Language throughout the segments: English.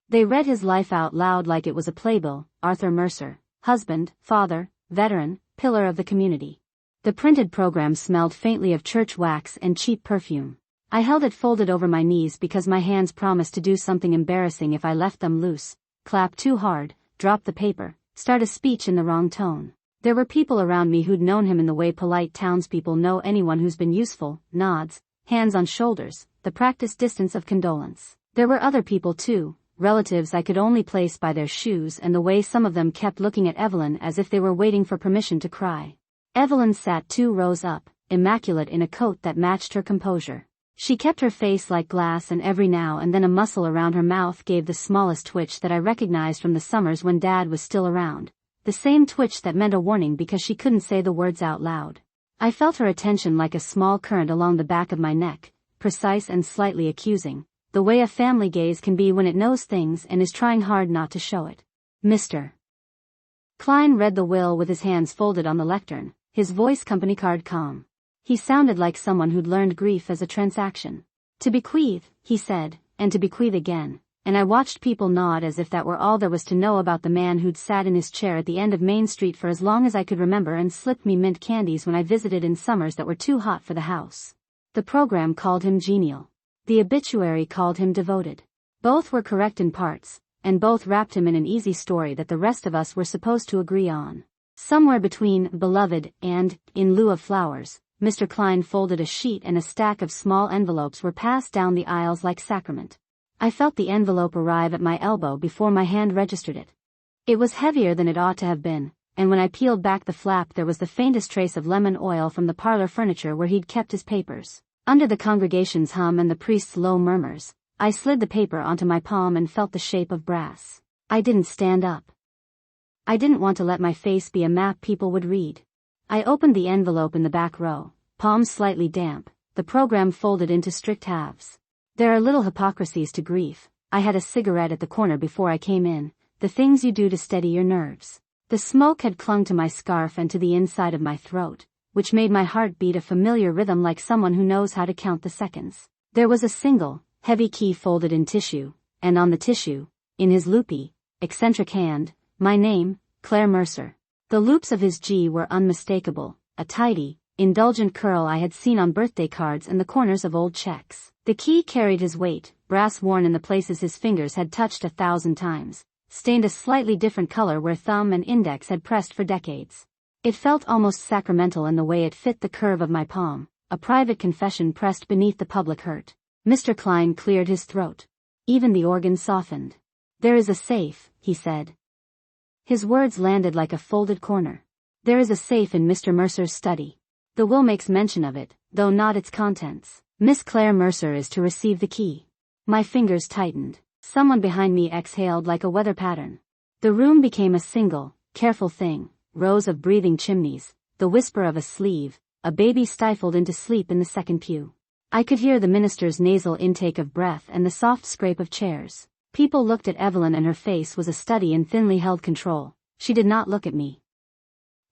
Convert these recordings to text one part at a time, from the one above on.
They read his life out loud like it was a playbill. Arthur Mercer, husband, father, veteran, pillar of the community. The printed program smelled faintly of church wax and cheap perfume. I held it folded over my knees because my hands promised to do something embarrassing if I left them loose, clap too hard, drop the paper, start a speech in the wrong tone. There were people around me who'd known him in the way polite townspeople know anyone who's been useful, nods, hands on shoulders, the practiced distance of condolence. There were other people too, relatives I could only place by their shoes and the way some of them kept looking at Evelyn as if they were waiting for permission to cry. Evelyn sat 2 rows up, immaculate in a coat that matched her composure. She kept her face like glass and every now and then a muscle around her mouth gave the smallest twitch that I recognized from the summers when Dad was still around. The same twitch that meant a warning because she couldn't say the words out loud. I felt her attention like a small current along the back of my neck, precise and slightly accusing, the way a family gaze can be when it knows things and is trying hard not to show it. Mr. Klein read the will with his hands folded on the lectern, his voice company card calm. He sounded like someone who'd learned grief as a transaction. To bequeath, he said, and to bequeath again. And I watched people nod as if that were all there was to know about the man who'd sat in his chair at the end of Main Street for as long as I could remember and slipped me mint candies when I visited in summers that were too hot for the house. The program called him genial. The obituary called him devoted. Both were correct in parts, and both wrapped him in an easy story that the rest of us were supposed to agree on. Somewhere between beloved and in lieu of flowers, Mr. Klein folded a sheet and a stack of small envelopes were passed down the aisles like sacrament. I felt the envelope arrive at my elbow before my hand registered it. It was heavier than it ought to have been, and when I peeled back the flap there was the faintest trace of lemon oil from the parlor furniture where he'd kept his papers. Under the congregation's hum and the priest's low murmurs, I slid the paper onto my palm and felt the shape of brass. I didn't stand up. I didn't want to let my face be a map people would read. I opened the envelope in the back row, palms slightly damp, the program folded into strict halves. There are little hypocrisies to grief. I had a cigarette at the corner before I came in, the things you do to steady your nerves. The smoke had clung to my scarf and to the inside of my throat, which made my heart beat a familiar rhythm like someone who knows how to count the seconds. There was a single, heavy key folded in tissue, and on the tissue, in his loopy, eccentric hand, my name, Claire Mercer. The loops of his G were unmistakable, a tidy, indulgent curl I had seen on birthday cards and the corners of old checks. The key carried his weight, brass worn in the places his fingers had touched 1,000 times, stained a slightly different color where thumb and index had pressed for decades. It felt almost sacramental in the way it fit the curve of my palm, a private confession pressed beneath the public hurt. Mr. Klein cleared his throat. Even the organ softened. "There is a safe," he said. His words landed like a folded corner. "There is a safe in Mr. Mercer's study. The will makes mention of it, though not its contents. Miss Claire Mercer is to receive the key." My fingers tightened. Someone behind me exhaled like a weather pattern. The room became a single, careful thing, rows of breathing chimneys, the whisper of a sleeve, a baby stifled into sleep in the second pew. I could hear the minister's nasal intake of breath and the soft scrape of chairs. People looked at Evelyn and her face was a study in thinly held control. She did not look at me.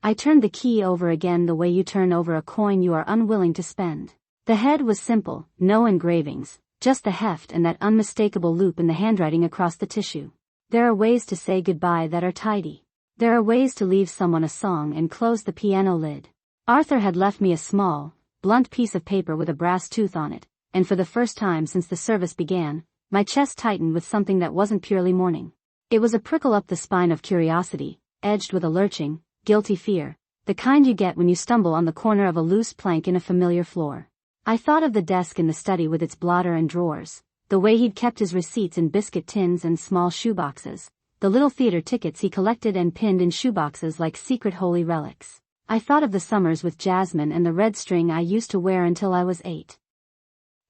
I turned the key over again the way you turn over a coin you are unwilling to spend. The head was simple, no engravings, just the heft and that unmistakable loop in the handwriting across the tissue. There are ways to say goodbye that are tidy. There are ways to leave someone a song and close the piano lid. Arthur had left me a small, blunt piece of paper with a brass tooth on it, and for the first time since the service began, my chest tightened with something that wasn't purely mourning. It was a prickle up the spine of curiosity, edged with a lurching, guilty fear, the kind you get when you stumble on the corner of a loose plank in a familiar floor. I thought of the desk in the study with its blotter and drawers, the way he'd kept his receipts in biscuit tins and small shoeboxes, the little theater tickets he collected and pinned in shoeboxes like secret holy relics. I thought of the summers with Jasmine and the red string I used to wear until I was 8.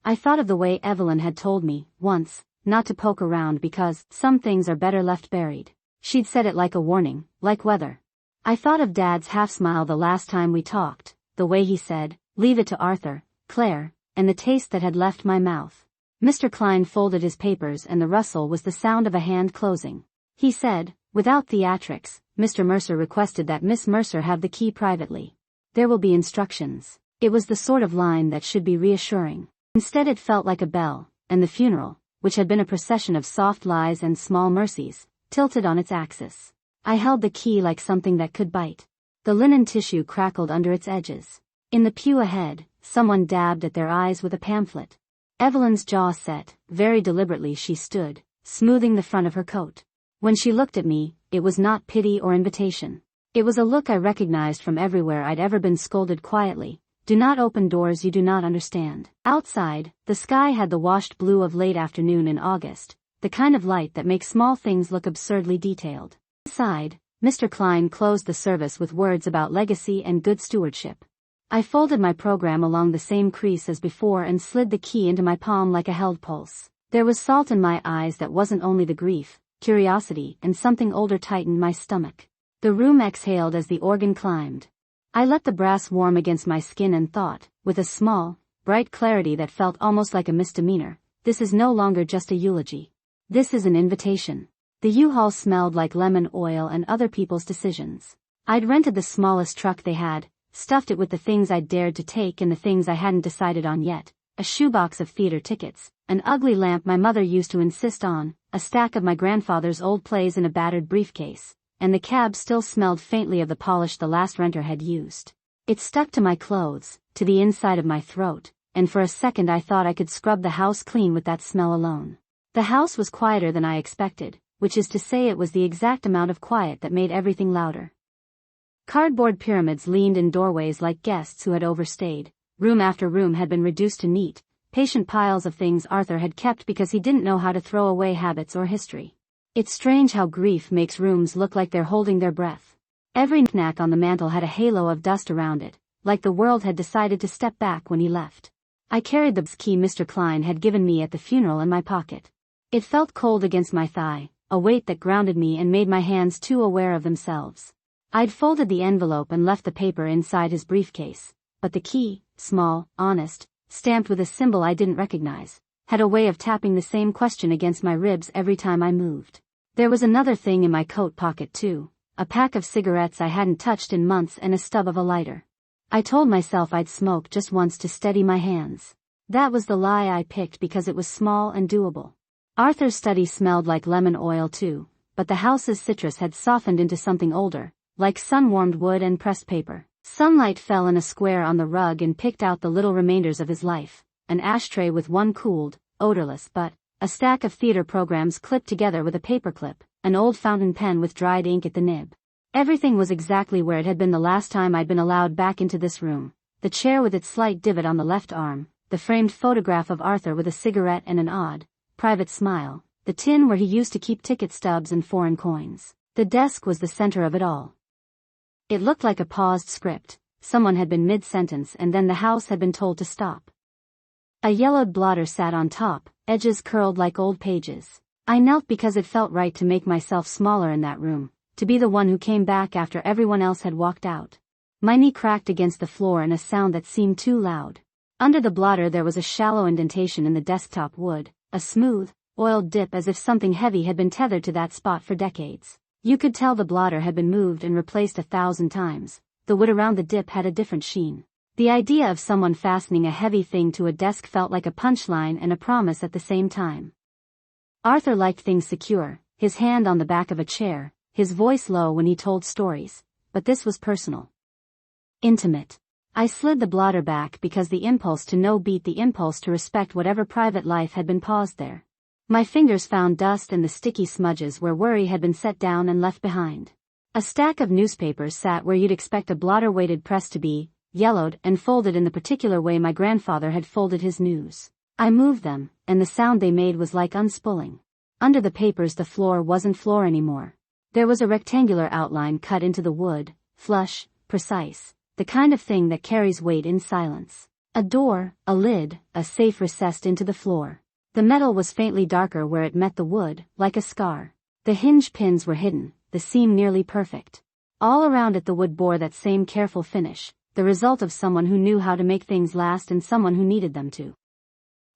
I thought of the way Evelyn had told me, once, not to poke around because some things are better left buried. She'd said it like a warning, like weather. I thought of Dad's half-smile the last time we talked, the way he said, "Leave it to Arthur, Claire," and the taste that had left my mouth. Mr. Klein folded his papers and the rustle was the sound of a hand closing. He said, without theatrics, Mr. Mercer requested that Miss Mercer have the key privately. There will be instructions. It was the sort of line that should be reassuring. Instead it felt like a bell, and the funeral, which had been a procession of soft lies and small mercies, tilted on its axis. I held the key like something that could bite. The linen tissue crackled under its edges. In the pew ahead, someone dabbed at their eyes with a pamphlet. Evelyn's jaw set, very deliberately she stood, smoothing the front of her coat. When she looked at me, it was not pity or invitation. It was a look I recognized from everywhere I'd ever been scolded quietly. Do not open doors you do not understand. Outside, the sky had the washed blue of late afternoon in August, the kind of light that makes small things look absurdly detailed. Inside, Mr. Klein closed the service with words about legacy and good stewardship. I folded my program along the same crease as before and slid the key into my palm like a held pulse. There was salt in my eyes that wasn't only the grief, curiosity, and something older tightened my stomach. The room exhaled as the organ climbed. I let the brass warm against my skin and thought, with a small, bright clarity that felt almost like a misdemeanor, this is no longer just a eulogy. This is an invitation. The U-Haul smelled like lemon oil and other people's decisions. I'd rented the smallest truck they had, stuffed it with the things I'd dared to take and the things I hadn't decided on yet, a shoebox of theater tickets, an ugly lamp my mother used to insist on, a stack of my grandfather's old plays in a battered briefcase, and the cab still smelled faintly of the polish the last renter had used. It stuck to my clothes, to the inside of my throat, and for a second I thought I could scrub the house clean with that smell alone. The house was quieter than I expected, which is to say it was the exact amount of quiet that made everything louder. Cardboard pyramids leaned in doorways like guests who had overstayed. Room after room had been reduced to neat, patient piles of things Arthur had kept because he didn't know how to throw away habits or history. It's strange how grief makes rooms look like they're holding their breath. Every knack on the mantel had a halo of dust around it, like the world had decided to step back when he left. I carried the key Mr. Klein had given me at the funeral in my pocket. It felt cold against my thigh, a weight that grounded me and made my hands too aware of themselves. I'd folded the envelope and left the paper inside his briefcase, but the key, small, honest, stamped with a symbol I didn't recognize, had a way of tapping the same question against my ribs every time I moved. There was another thing in my coat pocket too, a pack of cigarettes I hadn't touched in months and a stub of a lighter. I told myself I'd smoke just once to steady my hands. That was the lie I picked because it was small and doable. Arthur's study smelled like lemon oil too, but the house's citrus had softened into something older, like sun-warmed wood and pressed paper. Sunlight fell in a square on the rug and picked out the little remainders of his life, an ashtray with one cooled, odorless butt, a stack of theater programs clipped together with a paperclip, an old fountain pen with dried ink at the nib. Everything was exactly where it had been the last time I'd been allowed back into this room, the chair with its slight divot on the left arm, the framed photograph of Arthur with a cigarette and an odd, private smile, the tin where he used to keep ticket stubs and foreign coins. The desk was the center of it all. It looked like a paused script. Someone had been mid-sentence and then the house had been told to stop. A yellowed blotter sat on top, edges curled like old pages. I knelt because it felt right to make myself smaller in that room, to be the one who came back after everyone else had walked out. My knee cracked against the floor in a sound that seemed too loud. Under the blotter there was a shallow indentation in the desktop wood, a smooth, oiled dip as if something heavy had been tethered to that spot for decades. You could tell the blotter had been moved and replaced 1,000 times. The wood around the dip had a different sheen. The idea of someone fastening a heavy thing to a desk felt like a punchline and a promise at the same time. Arthur liked things secure, his hand on the back of a chair, his voice low when he told stories, but this was personal. Intimate. I slid the blotter back because the impulse to know beat the impulse to respect whatever private life had been paused there. My fingers found dust and the sticky smudges where worry had been set down and left behind. A stack of newspapers sat where you'd expect a blotter-weighted press to be, yellowed and folded in the particular way my grandfather had folded his news. I moved them, and the sound they made was like unspooling. Under the papers the floor wasn't floor anymore. There was a rectangular outline cut into the wood, flush, precise, the kind of thing that carries weight in silence. A door, a lid, a safe recessed into the floor. The metal was faintly darker where it met the wood, like a scar. The hinge pins were hidden, the seam nearly perfect. All around it the wood bore that same careful finish, the result of someone who knew how to make things last and someone who needed them to.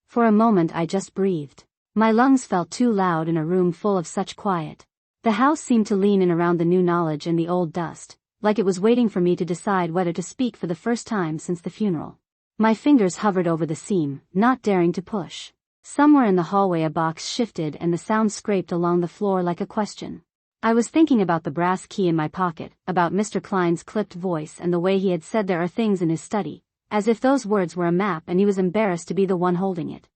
For a moment I just breathed. My lungs felt too loud in a room full of such quiet. The house seemed to lean in around the new knowledge and the old dust, like it was waiting for me to decide whether to speak for the first time since the funeral. My fingers hovered over the seam, not daring to push. Somewhere in the hallway a box shifted and the sound scraped along the floor like a question. I was thinking about the brass key in my pocket, about Mr. Klein's clipped voice and the way he had said there are things in his study, as if those words were a map and he was embarrassed to be the one holding it.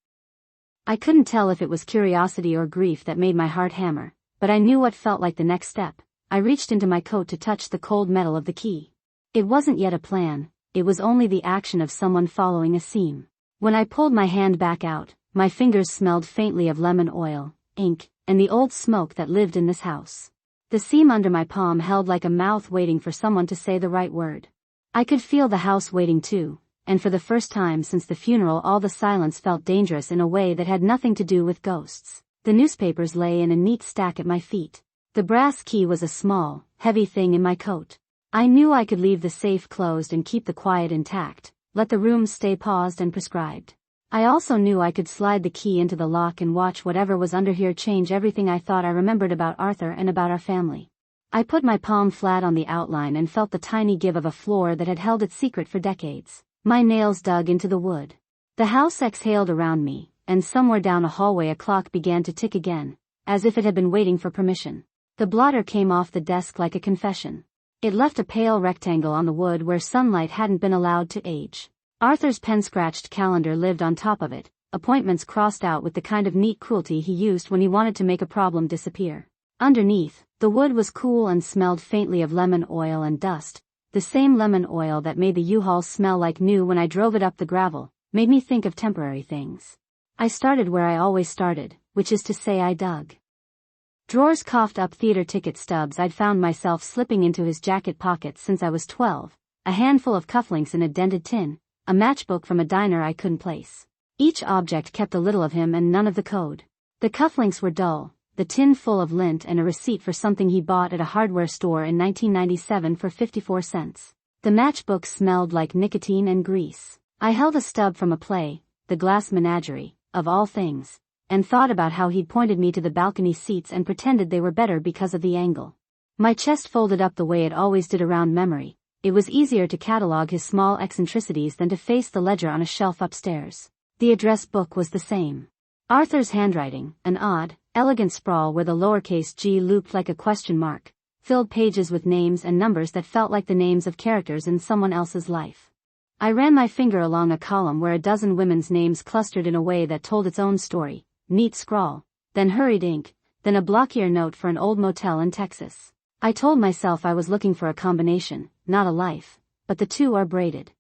I couldn't tell if it was curiosity or grief that made my heart hammer, but I knew what felt like the next step. I reached into my coat to touch the cold metal of the key. It wasn't yet a plan, it was only the action of someone following a seam. When I pulled my hand back out, my fingers smelled faintly of lemon oil, ink, and the old smoke that lived in this house. The seam under my palm held like a mouth waiting for someone to say the right word. I could feel the house waiting too, and for the first time since the funeral all the silence felt dangerous in a way that had nothing to do with ghosts. The newspapers lay in a neat stack at my feet. The brass key was a small, heavy thing in my coat. I knew I could leave the safe closed and keep the quiet intact, let the room stay paused and prescribed. I also knew I could slide the key into the lock and watch whatever was under here change everything I thought I remembered about Arthur and about our family. I put my palm flat on the outline and felt the tiny give of a floor that had held its secret for decades. My nails dug into the wood. The house exhaled around me, and somewhere down a hallway a clock began to tick again, as if it had been waiting for permission. The blotter came off the desk like a confession. It left a pale rectangle on the wood where sunlight hadn't been allowed to age. Arthur's pen-scratched calendar lived on top of it, appointments crossed out with the kind of neat cruelty he used when he wanted to make a problem disappear. Underneath, the wood was cool and smelled faintly of lemon oil and dust, the same lemon oil that made the U-Haul smell like new when I drove it up the gravel, made me think of temporary things. I started where I always started, which is to say I dug. Drawers coughed up theater ticket stubs I'd found myself slipping into his jacket pockets since I was 12, a handful of cufflinks in a dented tin, a matchbook from a diner I couldn't place. Each object kept a little of him and none of the code. The cufflinks were dull, the tin full of lint and a receipt for something he bought at a hardware store in 1997 for 54 cents. The matchbook smelled like nicotine and grease. I held a stub from a play, The Glass Menagerie, of all things, and thought about how he'd pointed me to the balcony seats and pretended they were better because of the angle. My chest folded up the way it always did around memory. It was easier to catalog his small eccentricities than to face the ledger on a shelf upstairs. The address book was the same. Arthur's handwriting, an odd, elegant sprawl where the lowercase g looped like a question mark, filled pages with names and numbers that felt like the names of characters in someone else's life. I ran my finger along a column where a dozen women's names clustered in a way that told its own story, neat scrawl, then hurried ink, then a blockier note for an old motel in Texas. I told myself I was looking for a combination, not a life, but the two are braided.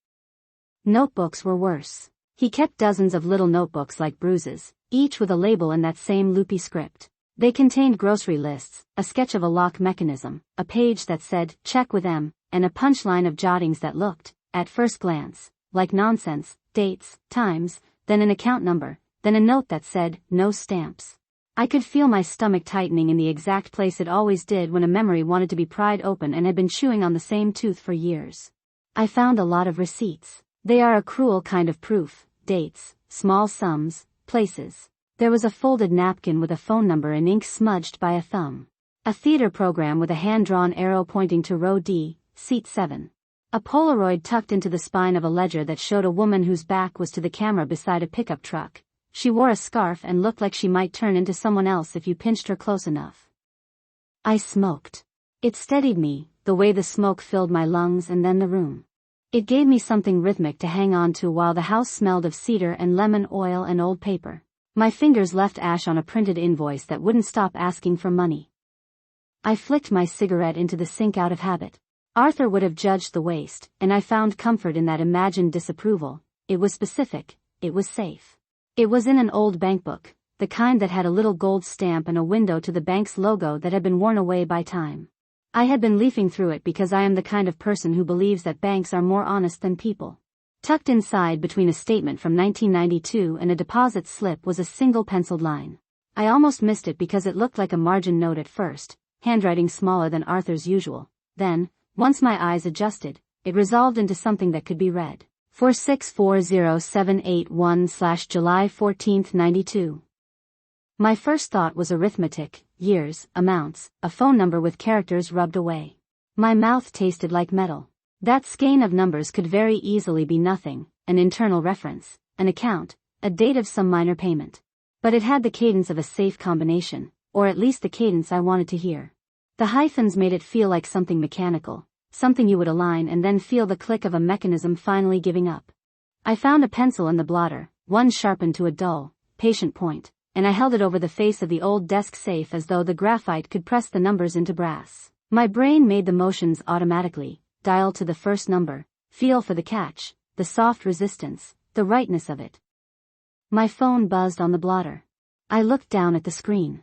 Notebooks were worse. He kept dozens of little notebooks like bruises, each with a label in that same loopy script. They contained grocery lists, a sketch of a lock mechanism, a page that said, check with M, and a punchline of jottings that looked, at first glance, like nonsense, dates, times, then an account number, then a note that said, no stamps. I could feel my stomach tightening in the exact place it always did when a memory wanted to be pried open and had been chewing on the same tooth for years. I found a lot of receipts. They are a cruel kind of proof, dates, small sums, places. There was a folded napkin with a phone number in ink smudged by a thumb. A theater program with a hand-drawn arrow pointing to row D, seat 7. A Polaroid tucked into the spine of a ledger that showed a woman whose back was to the camera beside a pickup truck. She wore a scarf and looked like she might turn into someone else if you pinched her close enough. I smoked. It steadied me, the way the smoke filled my lungs and then the room. It gave me something rhythmic to hang on to while the house smelled of cedar and lemon oil and old paper. My fingers left ash on a printed invoice that wouldn't stop asking for money. I flicked my cigarette into the sink out of habit. Arthur would have judged the waste, and I found comfort in that imagined disapproval. It was specific, it was safe. It was in an old bankbook, the kind that had a little gold stamp and a window to the bank's logo that had been worn away by time. I had been leafing through it because I am the kind of person who believes that banks are more honest than people. Tucked inside between a statement from 1992 and a deposit slip was a single penciled line. I almost missed it because it looked like a margin note at first, handwriting smaller than Arthur's usual. Then, once my eyes adjusted, it resolved into something that could be read. 4640781/July 14, 92. My first thought was arithmetic, years, amounts, a phone number with characters rubbed away. My mouth tasted like metal. That skein of numbers could very easily be nothing, an internal reference, an account, a date of some minor payment. But it had the cadence of a safe combination, or at least the cadence I wanted to hear. The hyphens made it feel like something mechanical, something you would align and then feel the click of a mechanism finally giving up. I found a pencil in the blotter, one sharpened to a dull, patient point, and I held it over the face of the old desk safe as though the graphite could press the numbers into brass. My brain made the motions automatically, dial to the first number, feel for the catch, the soft resistance, the rightness of it. My phone buzzed on the blotter. I looked down at the screen.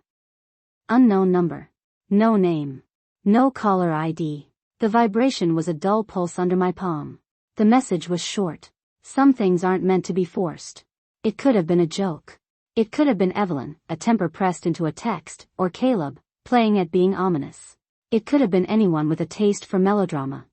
Unknown number. No name. No caller ID. The vibration was a dull pulse under my palm. The message was short. Some things aren't meant to be forced. It could have been a joke. It could have been Evelyn, a temper pressed into a text, or Caleb, playing at being ominous. It could have been anyone with a taste for melodrama.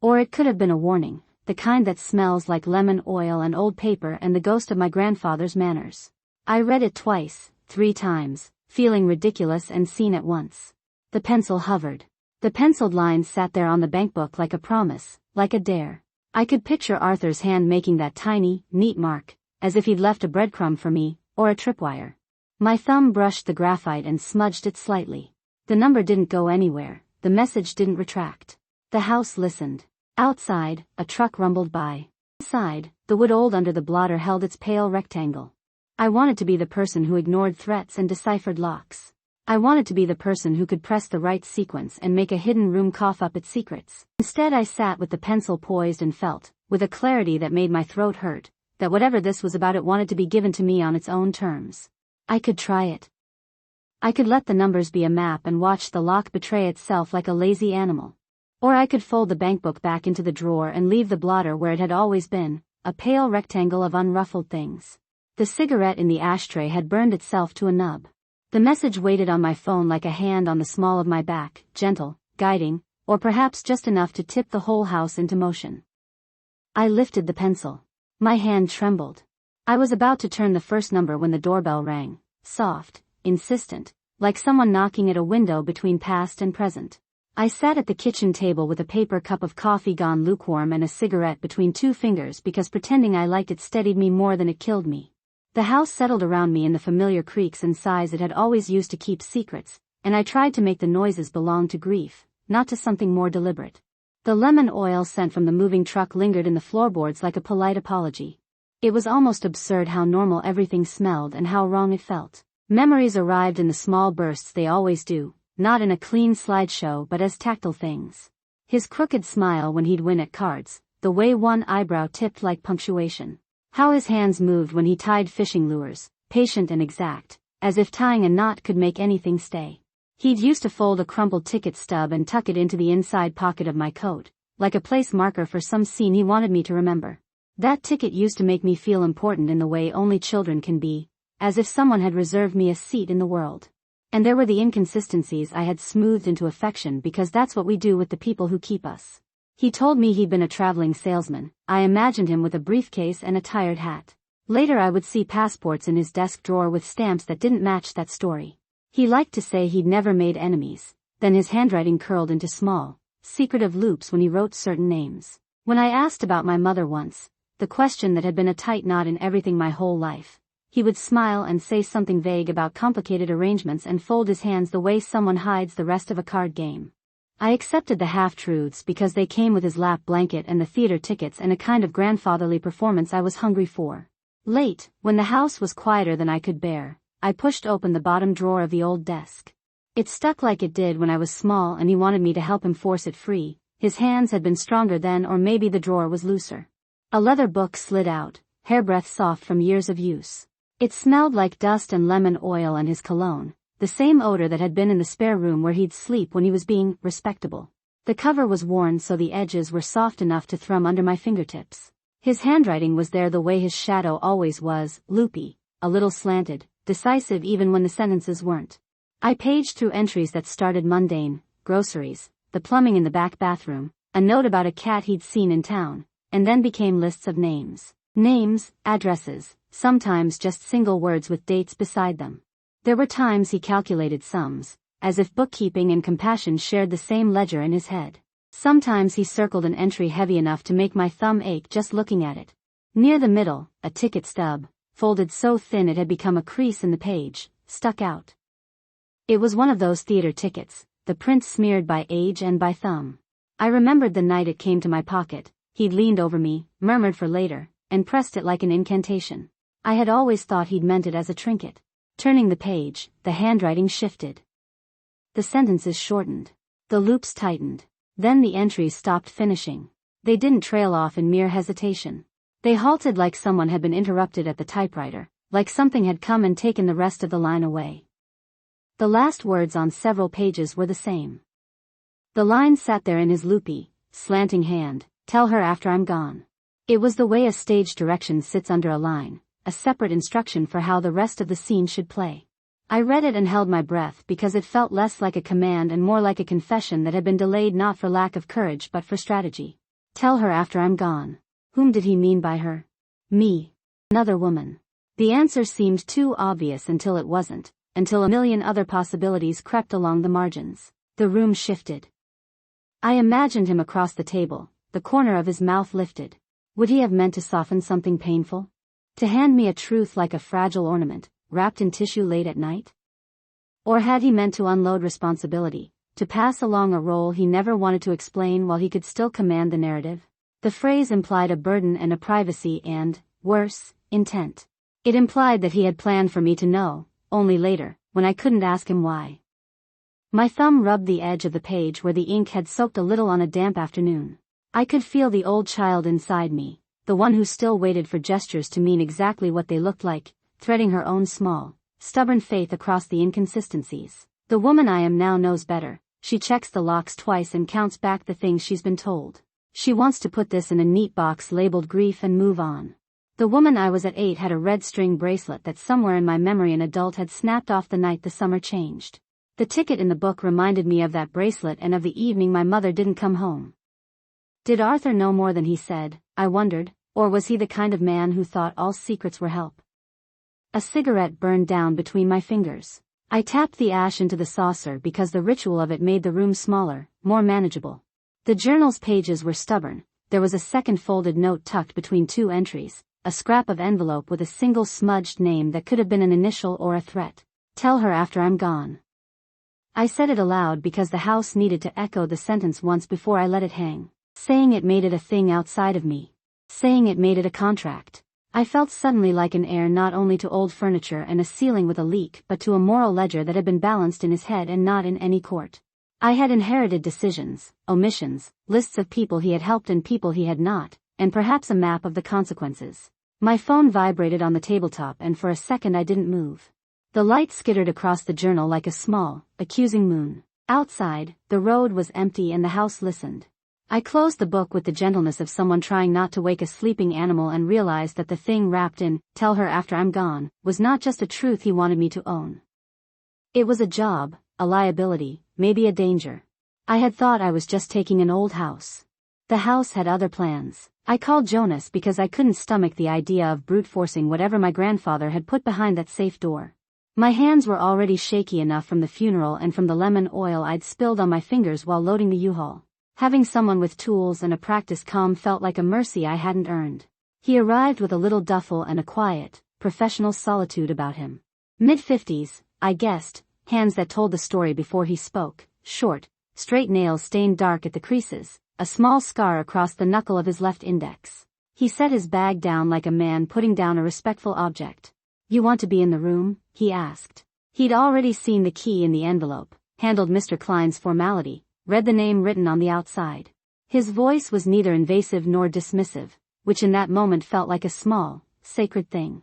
Or it could have been a warning, the kind that smells like lemon oil and old paper and the ghost of my grandfather's manners. I read it twice, 3 times, feeling ridiculous and seen at once. The pencil hovered. The penciled lines sat there on the bankbook like a promise, like a dare. I could picture Arthur's hand making that tiny, neat mark, as if he'd left a breadcrumb for me, or a tripwire. My thumb brushed the graphite and smudged it slightly. The number didn't go anywhere, the message didn't retract. The house listened. Outside, a truck rumbled by. Inside, the wood old under the blotter held its pale rectangle. I wanted to be the person who ignored threats and deciphered locks. I wanted to be the person who could press the right sequence and make a hidden room cough up its secrets. Instead I sat with the pencil poised and felt, with a clarity that made my throat hurt, that whatever this was about it wanted to be given to me on its own terms. I could try it. I could let the numbers be a map and watch the lock betray itself like a lazy animal. Or I could fold the bankbook back into the drawer and leave the blotter where it had always been, a pale rectangle of unruffled things. The cigarette in the ashtray had burned itself to a nub. The message waited on my phone like a hand on the small of my back, gentle, guiding, or perhaps just enough to tip the whole house into motion. I lifted the pencil. My hand trembled. I was about to turn the first number when the doorbell rang, soft, insistent, like someone knocking at a window between past and present. I sat at the kitchen table with a paper cup of coffee gone lukewarm and a cigarette between 2 fingers because pretending I liked it steadied me more than it killed me. The house settled around me in the familiar creaks and sighs it had always used to keep secrets, and I tried to make the noises belong to grief, not to something more deliberate. The lemon oil scent from the moving truck lingered in the floorboards like a polite apology. It was almost absurd how normal everything smelled and how wrong it felt. Memories arrived in the small bursts they always do, not in a clean slideshow but as tactile things. His crooked smile when he'd win at cards, the way one eyebrow tipped like punctuation. How his hands moved when he tied fishing lures, patient and exact, as if tying a knot could make anything stay. He'd used to fold a crumpled ticket stub and tuck it into the inside pocket of my coat, like a place marker for some scene he wanted me to remember. That ticket used to make me feel important in the way only children can be, as if someone had reserved me a seat in the world. And there were the inconsistencies I had smoothed into affection because that's what we do with the people who keep us. He told me he'd been a traveling salesman. I imagined him with a briefcase and a tired hat. Later I would see passports in his desk drawer with stamps that didn't match that story. He liked to say he'd never made enemies, then his handwriting curled into small, secretive loops when he wrote certain names. When I asked about my mother once, the question that had been a tight knot in everything my whole life, he would smile and say something vague about complicated arrangements and fold his hands the way someone hides the rest of a card game. I accepted the half-truths because they came with his lap blanket and the theater tickets and a kind of grandfatherly performance I was hungry for. Late, when the house was quieter than I could bear, I pushed open the bottom drawer of the old desk. It stuck like it did when I was small and he wanted me to help him force it free. His hands had been stronger then, or maybe the drawer was looser. A leather book slid out, hairbreadth soft from years of use. It smelled like dust and lemon oil and his cologne, the same odor that had been in the spare room where he'd sleep when he was being respectable. The cover was worn so the edges were soft enough to thrum under my fingertips. His handwriting was there the way his shadow always was, loopy, a little slanted, decisive even when the sentences weren't. I paged through entries that started mundane, groceries, the plumbing in the back bathroom, a note about a cat he'd seen in town, and then became lists of names. Names, addresses, sometimes just single words with dates beside them. There were times he calculated sums, as if bookkeeping and compassion shared the same ledger in his head. Sometimes he circled an entry heavy enough to make my thumb ache just looking at it. Near the middle, a ticket stub, folded so thin it had become a crease in the page, stuck out. It was one of those theater tickets, the print smeared by age and by thumb. I remembered the night it came to my pocket. He'd leaned over me, murmured for later, and pressed it like an incantation. I had always thought he'd meant it as a trinket. Turning the page, the handwriting shifted. The sentences shortened. The loops tightened. Then the entries stopped finishing. They didn't trail off in mere hesitation. They halted like someone had been interrupted at the typewriter, like something had come and taken the rest of the line away. The last words on several pages were the same. The line sat there in his loopy, slanting hand, "Tell her after I'm gone." It was the way a stage direction sits under a line, a separate instruction for how the rest of the scene should play. I read it and held my breath because it felt less like a command and more like a confession that had been delayed not for lack of courage but for strategy. Tell her after I'm gone. Whom did he mean by her? Me. Another woman. The answer seemed too obvious until it wasn't, until a million other possibilities crept along the margins. The room shifted. I imagined him across the table, the corner of his mouth lifted. Would he have meant to soften something painful? To hand me a truth like a fragile ornament, wrapped in tissue late at night? Or had he meant to unload responsibility, to pass along a role he never wanted to explain while he could still command the narrative? The phrase implied a burden and a privacy and, worse, intent. It implied that he had planned for me to know, only later, when I couldn't ask him why. My thumb rubbed the edge of the page where the ink had soaked a little on a damp afternoon. I could feel the old child inside me, the one who still waited for gestures to mean exactly what they looked like, threading her own small, stubborn faith across the inconsistencies. The woman I am now knows better. She checks the locks twice and counts back the things she's been told. She wants to put this in a neat box labeled grief and move on. The woman I was at 8 had a red string bracelet that somewhere in my memory an adult had snapped off the night the summer changed. The ticket in the book reminded me of that bracelet and of the evening my mother didn't come home. Did Arthur know more than he said, I wondered, or was he the kind of man who thought all secrets were help? A cigarette burned down between my fingers. I tapped the ash into the saucer because the ritual of it made the room smaller, more manageable. The journal's pages were stubborn. There was a second folded note tucked between two entries, a scrap of envelope with a single smudged name that could have been an initial or a threat. Tell her after I'm gone. I said it aloud because the house needed to echo the sentence once before I let it hang. Saying it made it a thing outside of me. Saying it made it a contract. I felt suddenly like an heir not only to old furniture and a ceiling with a leak but to a moral ledger that had been balanced in his head and not in any court. I had inherited decisions, omissions, lists of people he had helped and people he had not, and perhaps a map of the consequences. My phone vibrated on the tabletop and for a second I didn't move. The light skittered across the journal like a small, accusing moon. Outside, the road was empty and the house listened. I closed the book with the gentleness of someone trying not to wake a sleeping animal and realized that the thing wrapped in, "Tell her after I'm gone," was not just a truth he wanted me to own. It was a job, a liability, maybe a danger. I had thought I was just taking an old house. The house had other plans. I called Jonas because I couldn't stomach the idea of brute-forcing whatever my grandfather had put behind that safe door. My hands were already shaky enough from the funeral and from the lemon oil I'd spilled on my fingers while loading the U-Haul. Having someone with tools and a practice calm felt like a mercy I hadn't earned. He arrived with a little duffel and a quiet, professional solitude about him. Mid-50s, I guessed, hands that told the story before he spoke, short, straight nails stained dark at the creases, a small scar across the knuckle of his left index. He set his bag down like a man putting down a respectful object. "You want to be in the room?" he asked. He'd already seen the key in the envelope, handled Mr. Klein's formality, read the name written on the outside. His voice was neither invasive nor dismissive, which in that moment felt like a small, sacred thing.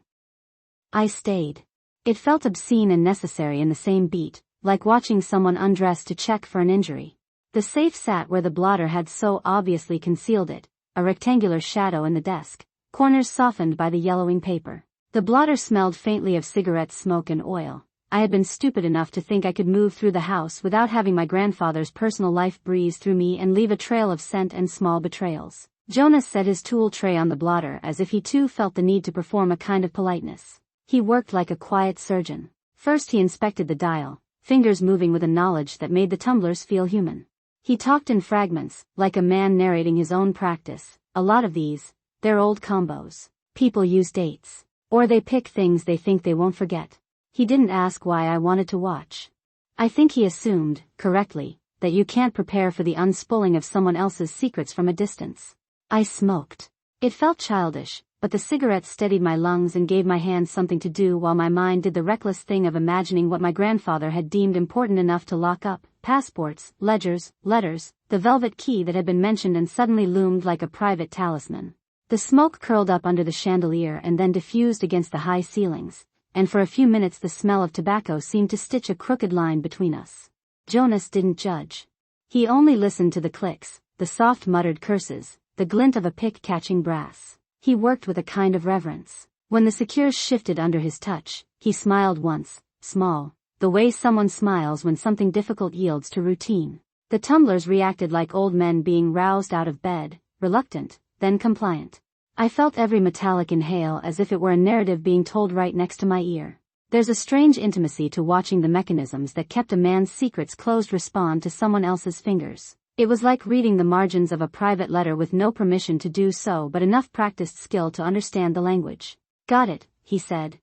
I stayed. It felt obscene and necessary in the same beat, like watching someone undress to check for an injury. The safe sat where the blotter had so obviously concealed it, a rectangular shadow in the desk, corners softened by the yellowing paper. The blotter smelled faintly of cigarette smoke and oil. I had been stupid enough to think I could move through the house without having my grandfather's personal life breeze through me and leave a trail of scent and small betrayals. Jonas set his tool tray on the blotter as if he too felt the need to perform a kind of politeness. He worked like a quiet surgeon. First he inspected the dial, fingers moving with a knowledge that made the tumblers feel human. He talked in fragments, like a man narrating his own practice. A lot of these, they're old combos. People use dates. Or they pick things they think they won't forget. He didn't ask why I wanted to watch. I think he assumed, correctly, that you can't prepare for the unspooling of someone else's secrets from a distance. I smoked. It felt childish, but the cigarette steadied my lungs and gave my hands something to do while my mind did the reckless thing of imagining what my grandfather had deemed important enough to lock up: passports, ledgers, letters, the velvet key that had been mentioned and suddenly loomed like a private talisman. The smoke curled up under the chandelier and then diffused against the high ceilings, and for a few minutes the smell of tobacco seemed to stitch a crooked line between us. Jonas didn't judge. He only listened to the clicks, the soft muttered curses, the glint of a pick catching brass. He worked with a kind of reverence. When the secures shifted under his touch, he smiled once, small, the way someone smiles when something difficult yields to routine. The tumblers reacted like old men being roused out of bed, reluctant, then compliant. I felt every metallic inhale as if it were a narrative being told right next to my ear. There's a strange intimacy to watching the mechanisms that kept a man's secrets closed respond to someone else's fingers. It was like reading the margins of a private letter with no permission to do so but enough practiced skill to understand the language. "Got it," he said.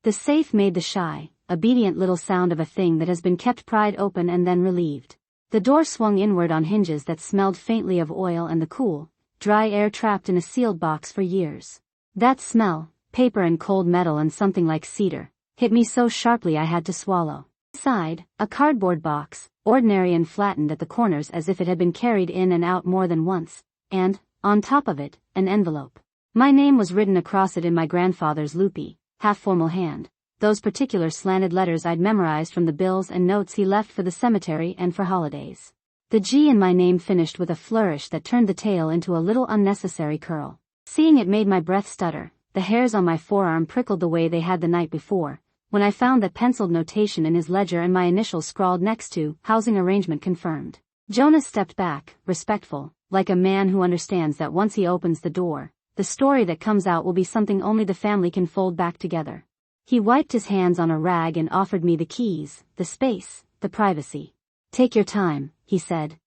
The safe made the shy, obedient little sound of a thing that has been kept pried open and then relieved. The door swung inward on hinges that smelled faintly of oil and the cool, dry air trapped in a sealed box for years. That smell, paper and cold metal and something like cedar, hit me so sharply I had to swallow. Inside, a cardboard box, ordinary and flattened at the corners as if it had been carried in and out more than once, and, on top of it, an envelope. My name was written across it in my grandfather's loopy, half-formal hand, those particular slanted letters I'd memorized from the bills and notes he left for the cemetery and for holidays. The G in my name finished with a flourish that turned the tail into a little unnecessary curl. Seeing it made my breath stutter, the hairs on my forearm prickled the way they had the night before, when I found that penciled notation in his ledger and my initials scrawled next to "housing arrangement confirmed." Jonas stepped back, respectful, like a man who understands that once he opens the door, the story that comes out will be something only the family can fold back together. He wiped his hands on a rag and offered me the keys, the space, the privacy. "Take your time," he said.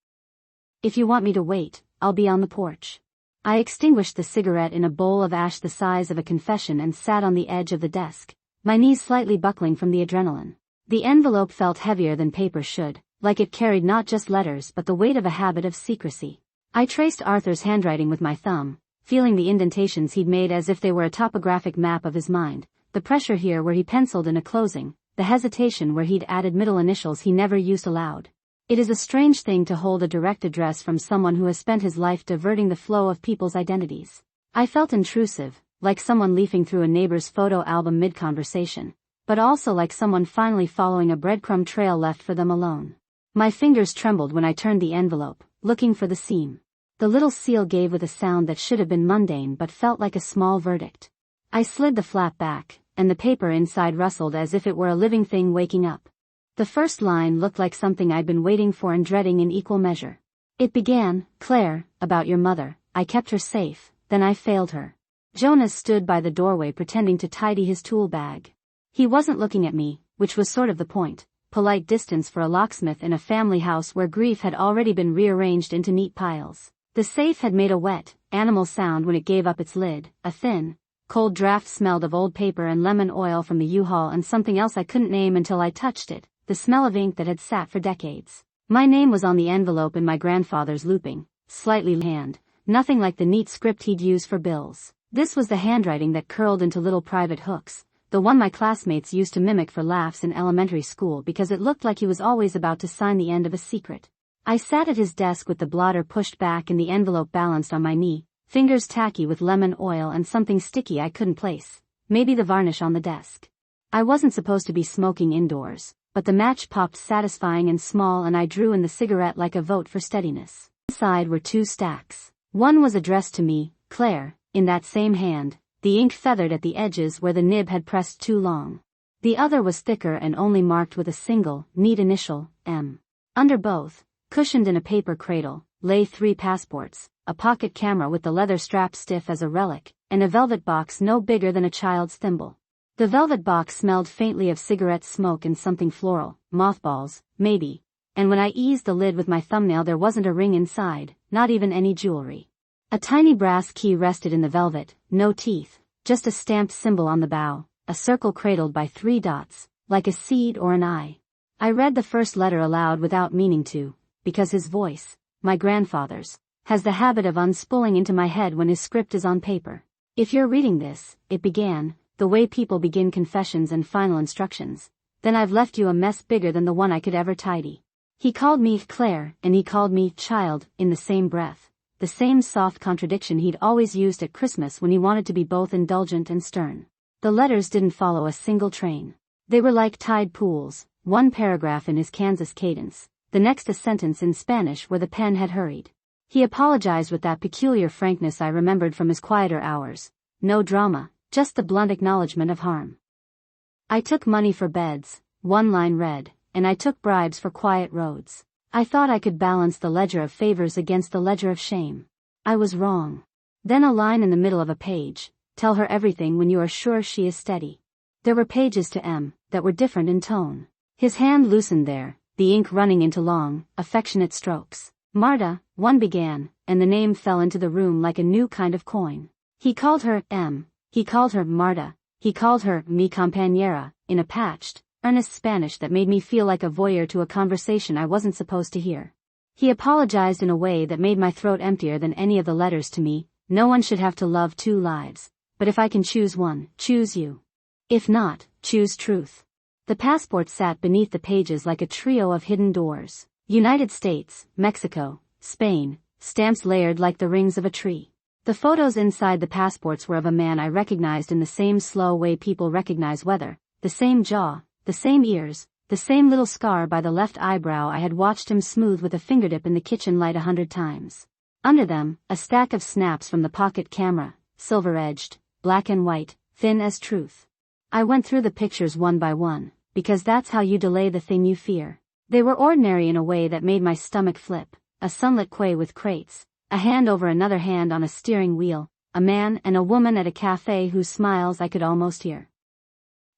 "If you want me to wait, I'll be on the porch." I extinguished the cigarette in a bowl of ash the size of a confession and sat on the edge of the desk, my knees slightly buckling from the adrenaline. The envelope felt heavier than paper should, like it carried not just letters but the weight of a habit of secrecy. I traced Arthur's handwriting with my thumb, feeling the indentations he'd made as if they were a topographic map of his mind, the pressure here where he penciled in a closing, the hesitation where he'd added middle initials he never used aloud. It is a strange thing to hold a direct address from someone who has spent his life diverting the flow of people's identities. I felt intrusive, like someone leafing through a neighbor's photo album mid-conversation, but also like someone finally following a breadcrumb trail left for them alone. My fingers trembled when I turned the envelope, looking for the seam. The little seal gave with a sound that should have been mundane but felt like a small verdict. I slid the flap back, and the paper inside rustled as if it were a living thing waking up. The first line looked like something I'd been waiting for and dreading in equal measure. It began, "Claire, about your mother, I kept her safe, then I failed her." Jonas stood by the doorway pretending to tidy his tool bag. He wasn't looking at me, which was sort of the point, polite distance for a locksmith in a family house where grief had already been rearranged into neat piles. The safe had made a wet, animal sound when it gave up its lid, a thin, cold draft smelled of old paper and lemon oil from the U-Haul and something else I couldn't name until I touched it, the smell of ink that had sat for decades. My name was on the envelope in my grandfather's looping, slightly hand, nothing like the neat script he'd use for bills. This was the handwriting that curled into little private hooks, the one my classmates used to mimic for laughs in elementary school because it looked like he was always about to sign the end of a secret. I sat at his desk with the blotter pushed back and the envelope balanced on my knee, fingers tacky with lemon oil and something sticky I couldn't place, maybe the varnish on the desk. I wasn't supposed to be smoking indoors, but the match popped satisfying and small and I drew in the cigarette like a vote for steadiness. Inside were 2 stacks. One was addressed to me, Claire, in that same hand, the ink feathered at the edges where the nib had pressed too long. The other was thicker and only marked with a single, neat initial, M. Under both, cushioned in a paper cradle, lay 3 passports, a pocket camera with the leather strap stiff as a relic, and a velvet box no bigger than a child's thimble. The velvet box smelled faintly of cigarette smoke and something floral, mothballs, maybe, and when I eased the lid with my thumbnail there wasn't a ring inside, not even any jewelry. A tiny brass key rested in the velvet, no teeth, just a stamped symbol on the bow, a circle cradled by 3 dots, like a seed or an eye. I read the first letter aloud without meaning to, because his voice, my grandfather's, has the habit of unspooling into my head when his script is on paper. If you're reading this, it began, the way people begin confessions and final instructions, then I've left you a mess bigger than the one I could ever tidy. He called me Claire, and he called me child, in the same breath, the same soft contradiction he'd always used at Christmas when he wanted to be both indulgent and stern. The letters didn't follow a single train. They were like tide pools, one paragraph in his Kansas cadence, the next a sentence in Spanish where the pen had hurried. He apologized with that peculiar frankness I remembered from his quieter hours. No drama, just the blunt acknowledgement of harm. I took money for beds, one line read, and I took bribes for quiet roads. I thought I could balance the ledger of favors against the ledger of shame. I was wrong. Then a line in the middle of a page, tell her everything when you are sure she is steady. There were pages to M, that were different in tone. His hand loosened there, the ink running into long, affectionate strokes. Marta, one began, and the name fell into the room like a new kind of coin. He called her M, he called her Marta, he called her mi compañera, in a patched, earnest Spanish that made me feel like a voyeur to a conversation I wasn't supposed to hear. He apologized in a way that made my throat emptier than any of the letters to me. No one should have to love 2 lives, but if I can choose one, choose you. If not, choose truth. The passport sat beneath the pages like a trio of hidden doors. United States, Mexico, Spain, stamps layered like the rings of a tree. The photos inside the passports were of a man I recognized in the same slow way people recognize weather, the same jaw, the same ears, the same little scar by the left eyebrow I had watched him smooth with a fingertip in the kitchen light 100 times. Under them, a stack of snaps from the pocket camera, silver-edged, black and white, thin as truth. I went through the pictures one by one, because that's how you delay the thing you fear. They were ordinary in a way that made my stomach flip, a sunlit quay with crates, a hand over another hand on a steering wheel, a man and a woman at a cafe whose smiles I could almost hear.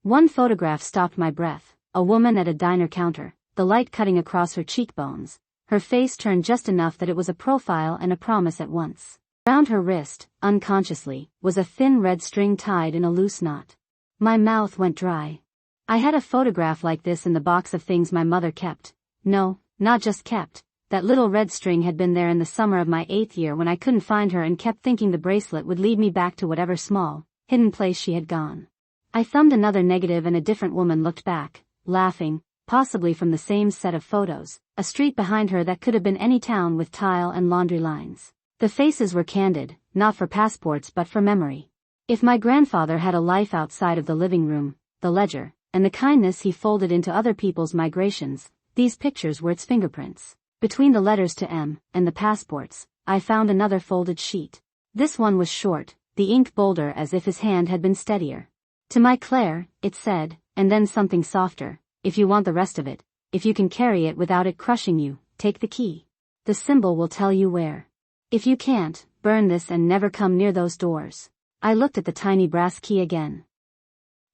One photograph stopped my breath, a woman at a diner counter, the light cutting across her cheekbones, her face turned just enough that it was a profile and a promise at once. Round her wrist, unconsciously, was a thin red string tied in a loose knot. My mouth went dry. I had a photograph like this in the box of things my mother kept. No, not just kept. That little red string had been there in the summer of my 8th year when I couldn't find her and kept thinking the bracelet would lead me back to whatever small, hidden place she had gone. I thumbed another negative and a different woman looked back, laughing, possibly from the same set of photos, a street behind her that could have been any town with tile and laundry lines. The faces were candid, not for passports but for memory. If my grandfather had a life outside of the living room, the ledger, and the kindness he folded into other people's migrations, these pictures were its fingerprints. Between the letters to M and the passports, I found another folded sheet. This one was short, the ink bolder as if his hand had been steadier. To my Claire, it said, and then something softer, if you want the rest of it, if you can carry it without it crushing you, take the key. The symbol will tell you where. If you can't, burn this and never come near those doors. I looked at the tiny brass key again.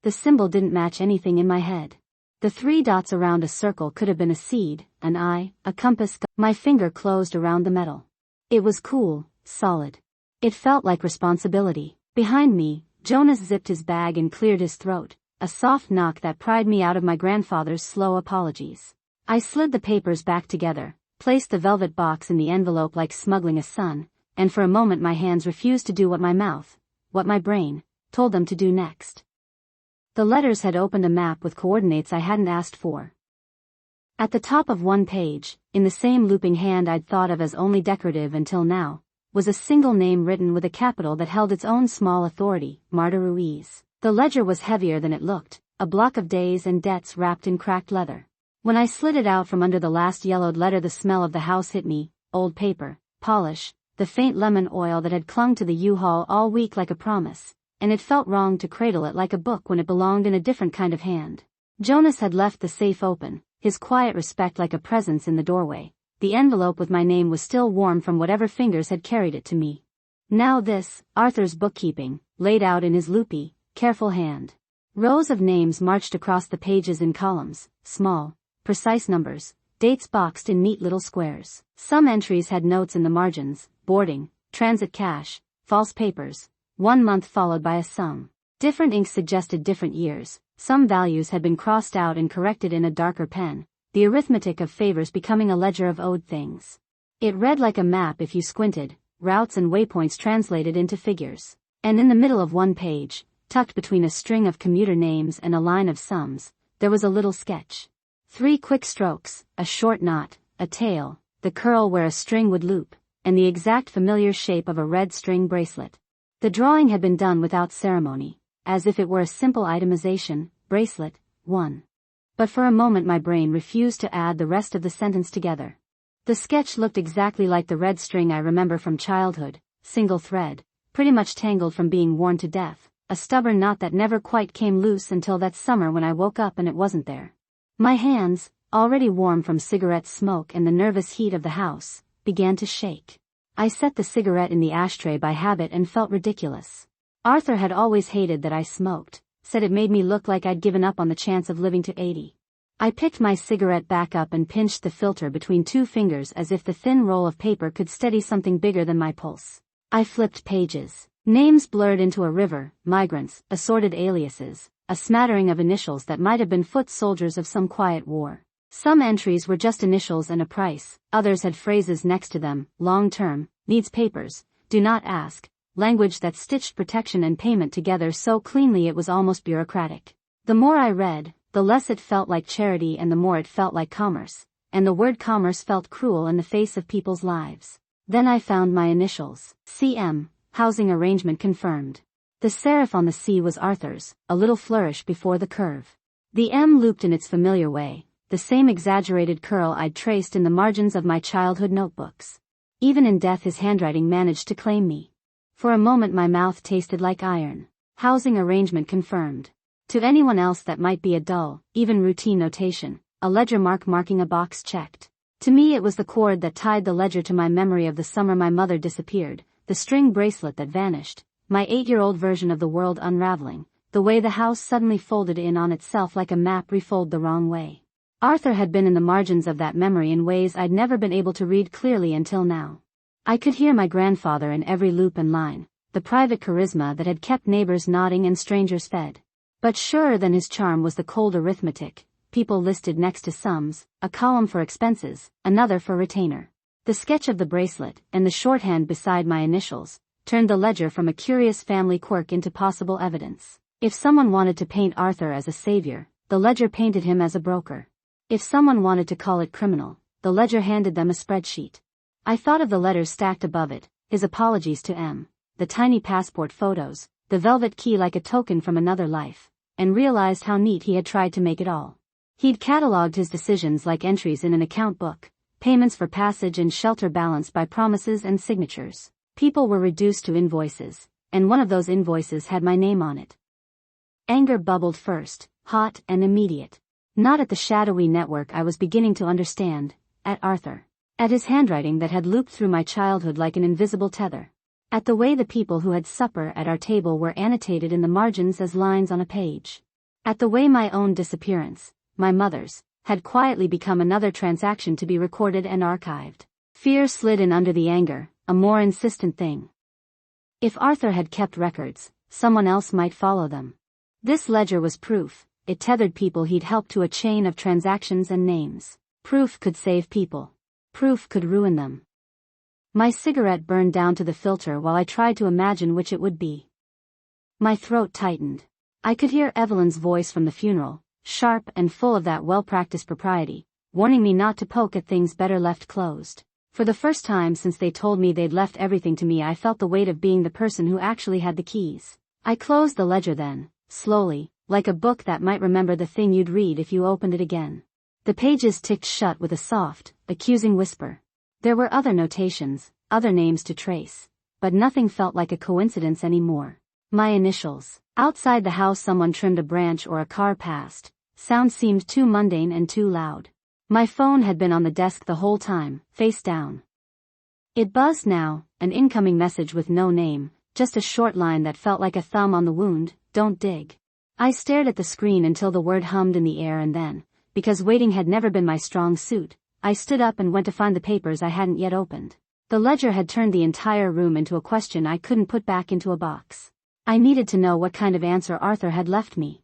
The symbol didn't match anything in my head. The 3 dots around a circle could have been a seed, an eye, a compass. My finger closed around the metal. It was cool, solid. It felt like responsibility. Behind me, Jonas zipped his bag and cleared his throat, a soft knock that pried me out of my grandfather's slow apologies. I slid the papers back together, placed the velvet box in the envelope like smuggling a sun, and for a moment my hands refused to do what my mouth, what my brain, told them to do next. The letters had opened a map with coordinates I hadn't asked for. At the top of one page, in the same looping hand I'd thought of as only decorative until now, was a single name written with a capital that held its own small authority, Marta Ruiz. The ledger was heavier than it looked, a block of days and debts wrapped in cracked leather. When I slid it out from under the last yellowed letter, the smell of the house hit me, old paper, polish, the faint lemon oil that had clung to the U-Haul all week like a promise, and it felt wrong to cradle it like a book when it belonged in a different kind of hand. Jonas had left the safe open, his quiet respect like a presence in the doorway. The envelope with my name was still warm from whatever fingers had carried it to me. Now this, Arthur's bookkeeping, laid out in his loopy, careful hand. Rows of names marched across the pages in columns, small, precise numbers, dates boxed in neat little squares. Some entries had notes in the margins, boarding, transit cash, false papers, 1 month followed by a sum. Different ink suggested different years, some values had been crossed out and corrected in a darker pen, the arithmetic of favors becoming a ledger of owed things. It read like a map if you squinted, routes and waypoints translated into figures. And in the middle of one page, tucked between a string of commuter names and a line of sums, there was a little sketch. 3 quick strokes, a short knot, a tail, the curl where a string would loop, and the exact familiar shape of a red string bracelet. The drawing had been done without ceremony, as if it were a simple itemization, bracelet, 1. But for a moment my brain refused to add the rest of the sentence together. The sketch looked exactly like the red string I remember from childhood, single thread, pretty much tangled from being worn to death, a stubborn knot that never quite came loose until that summer when I woke up and it wasn't there. My hands, already warm from cigarette smoke and the nervous heat of the house, began to shake. I set the cigarette in the ashtray by habit and felt ridiculous. Arthur had always hated that I smoked, said it made me look like I'd given up on the chance of living to 80. I picked my cigarette back up and pinched the filter between 2 fingers as if the thin roll of paper could steady something bigger than my pulse. I flipped pages. Names blurred into a river, migrants, assorted aliases, a smattering of initials that might have been foot soldiers of some quiet war. Some entries were just initials and a price, others had phrases next to them, long term, needs papers, do not ask, language that stitched protection and payment together so cleanly it was almost bureaucratic. The more I read, the less it felt like charity and the more it felt like commerce, and the word commerce felt cruel in the face of people's lives. Then I found my initials, CM, housing arrangement confirmed. The serif on the C was Arthur's, a little flourish before the curve. The M looped in its familiar way, the same exaggerated curl I'd traced in the margins of my childhood notebooks. Even in death his handwriting managed to claim me. For a moment my mouth tasted like iron. Housing arrangement confirmed. To anyone else that might be a dull, even routine notation, a ledger mark marking a box checked. To me it was the cord that tied the ledger to my memory of the summer my mother disappeared, the string bracelet that vanished, my 8-year-old version of the world unraveling, the way the house suddenly folded in on itself like a map refolded the wrong way. Arthur had been in the margins of that memory in ways I'd never been able to read clearly until now. I could hear my grandfather in every loop and line, the private charisma that had kept neighbors nodding and strangers fed. But surer than his charm was the cold arithmetic, people listed next to sums, a column for expenses, another for retainer. The sketch of the bracelet, and the shorthand beside my initials, turned the ledger from a curious family quirk into possible evidence. If someone wanted to paint Arthur as a savior, the ledger painted him as a broker. If someone wanted to call it criminal, the ledger handed them a spreadsheet. I thought of the letters stacked above it, his apologies to M, the tiny passport photos, the velvet key like a token from another life, and realized how neat he had tried to make it all. He'd catalogued his decisions like entries in an account book, payments for passage and shelter balanced by promises and signatures. People were reduced to invoices, and one of those invoices had my name on it. Anger bubbled first, hot and immediate. Not at the shadowy network I was beginning to understand, at Arthur. At his handwriting that had looped through my childhood like an invisible tether. At the way the people who had supper at our table were annotated in the margins as lines on a page. At the way my own disappearance, my mother's, had quietly become another transaction to be recorded and archived. Fear slid in under the anger, a more insistent thing. If Arthur had kept records, someone else might follow them. This ledger was proof. It tethered people he'd helped to a chain of transactions and names. Proof could save people. Proof could ruin them. My cigarette burned down to the filter while I tried to imagine which it would be. My throat tightened. I could hear Evelyn's voice from the funeral, sharp and full of that well-practiced propriety, warning me not to poke at things better left closed. For the first time since they told me they'd left everything to me I felt the weight of being the person who actually had the keys. I closed the ledger then, slowly, like a book that might remember the thing you'd read if you opened it again. The pages ticked shut with a soft, accusing whisper. There were other notations, other names to trace, but nothing felt like a coincidence anymore. My initials. Outside the house someone trimmed a branch or a car passed. Sound seemed too mundane and too loud. My phone had been on the desk the whole time, face down. It buzzed now, an incoming message with no name, just a short line that felt like a thumb on the wound, don't dig. I stared at the screen until the word hummed in the air and then, because waiting had never been my strong suit, I stood up and went to find the papers I hadn't yet opened. The ledger had turned the entire room into a question I couldn't put back into a box. I needed to know what kind of answer Arthur had left me.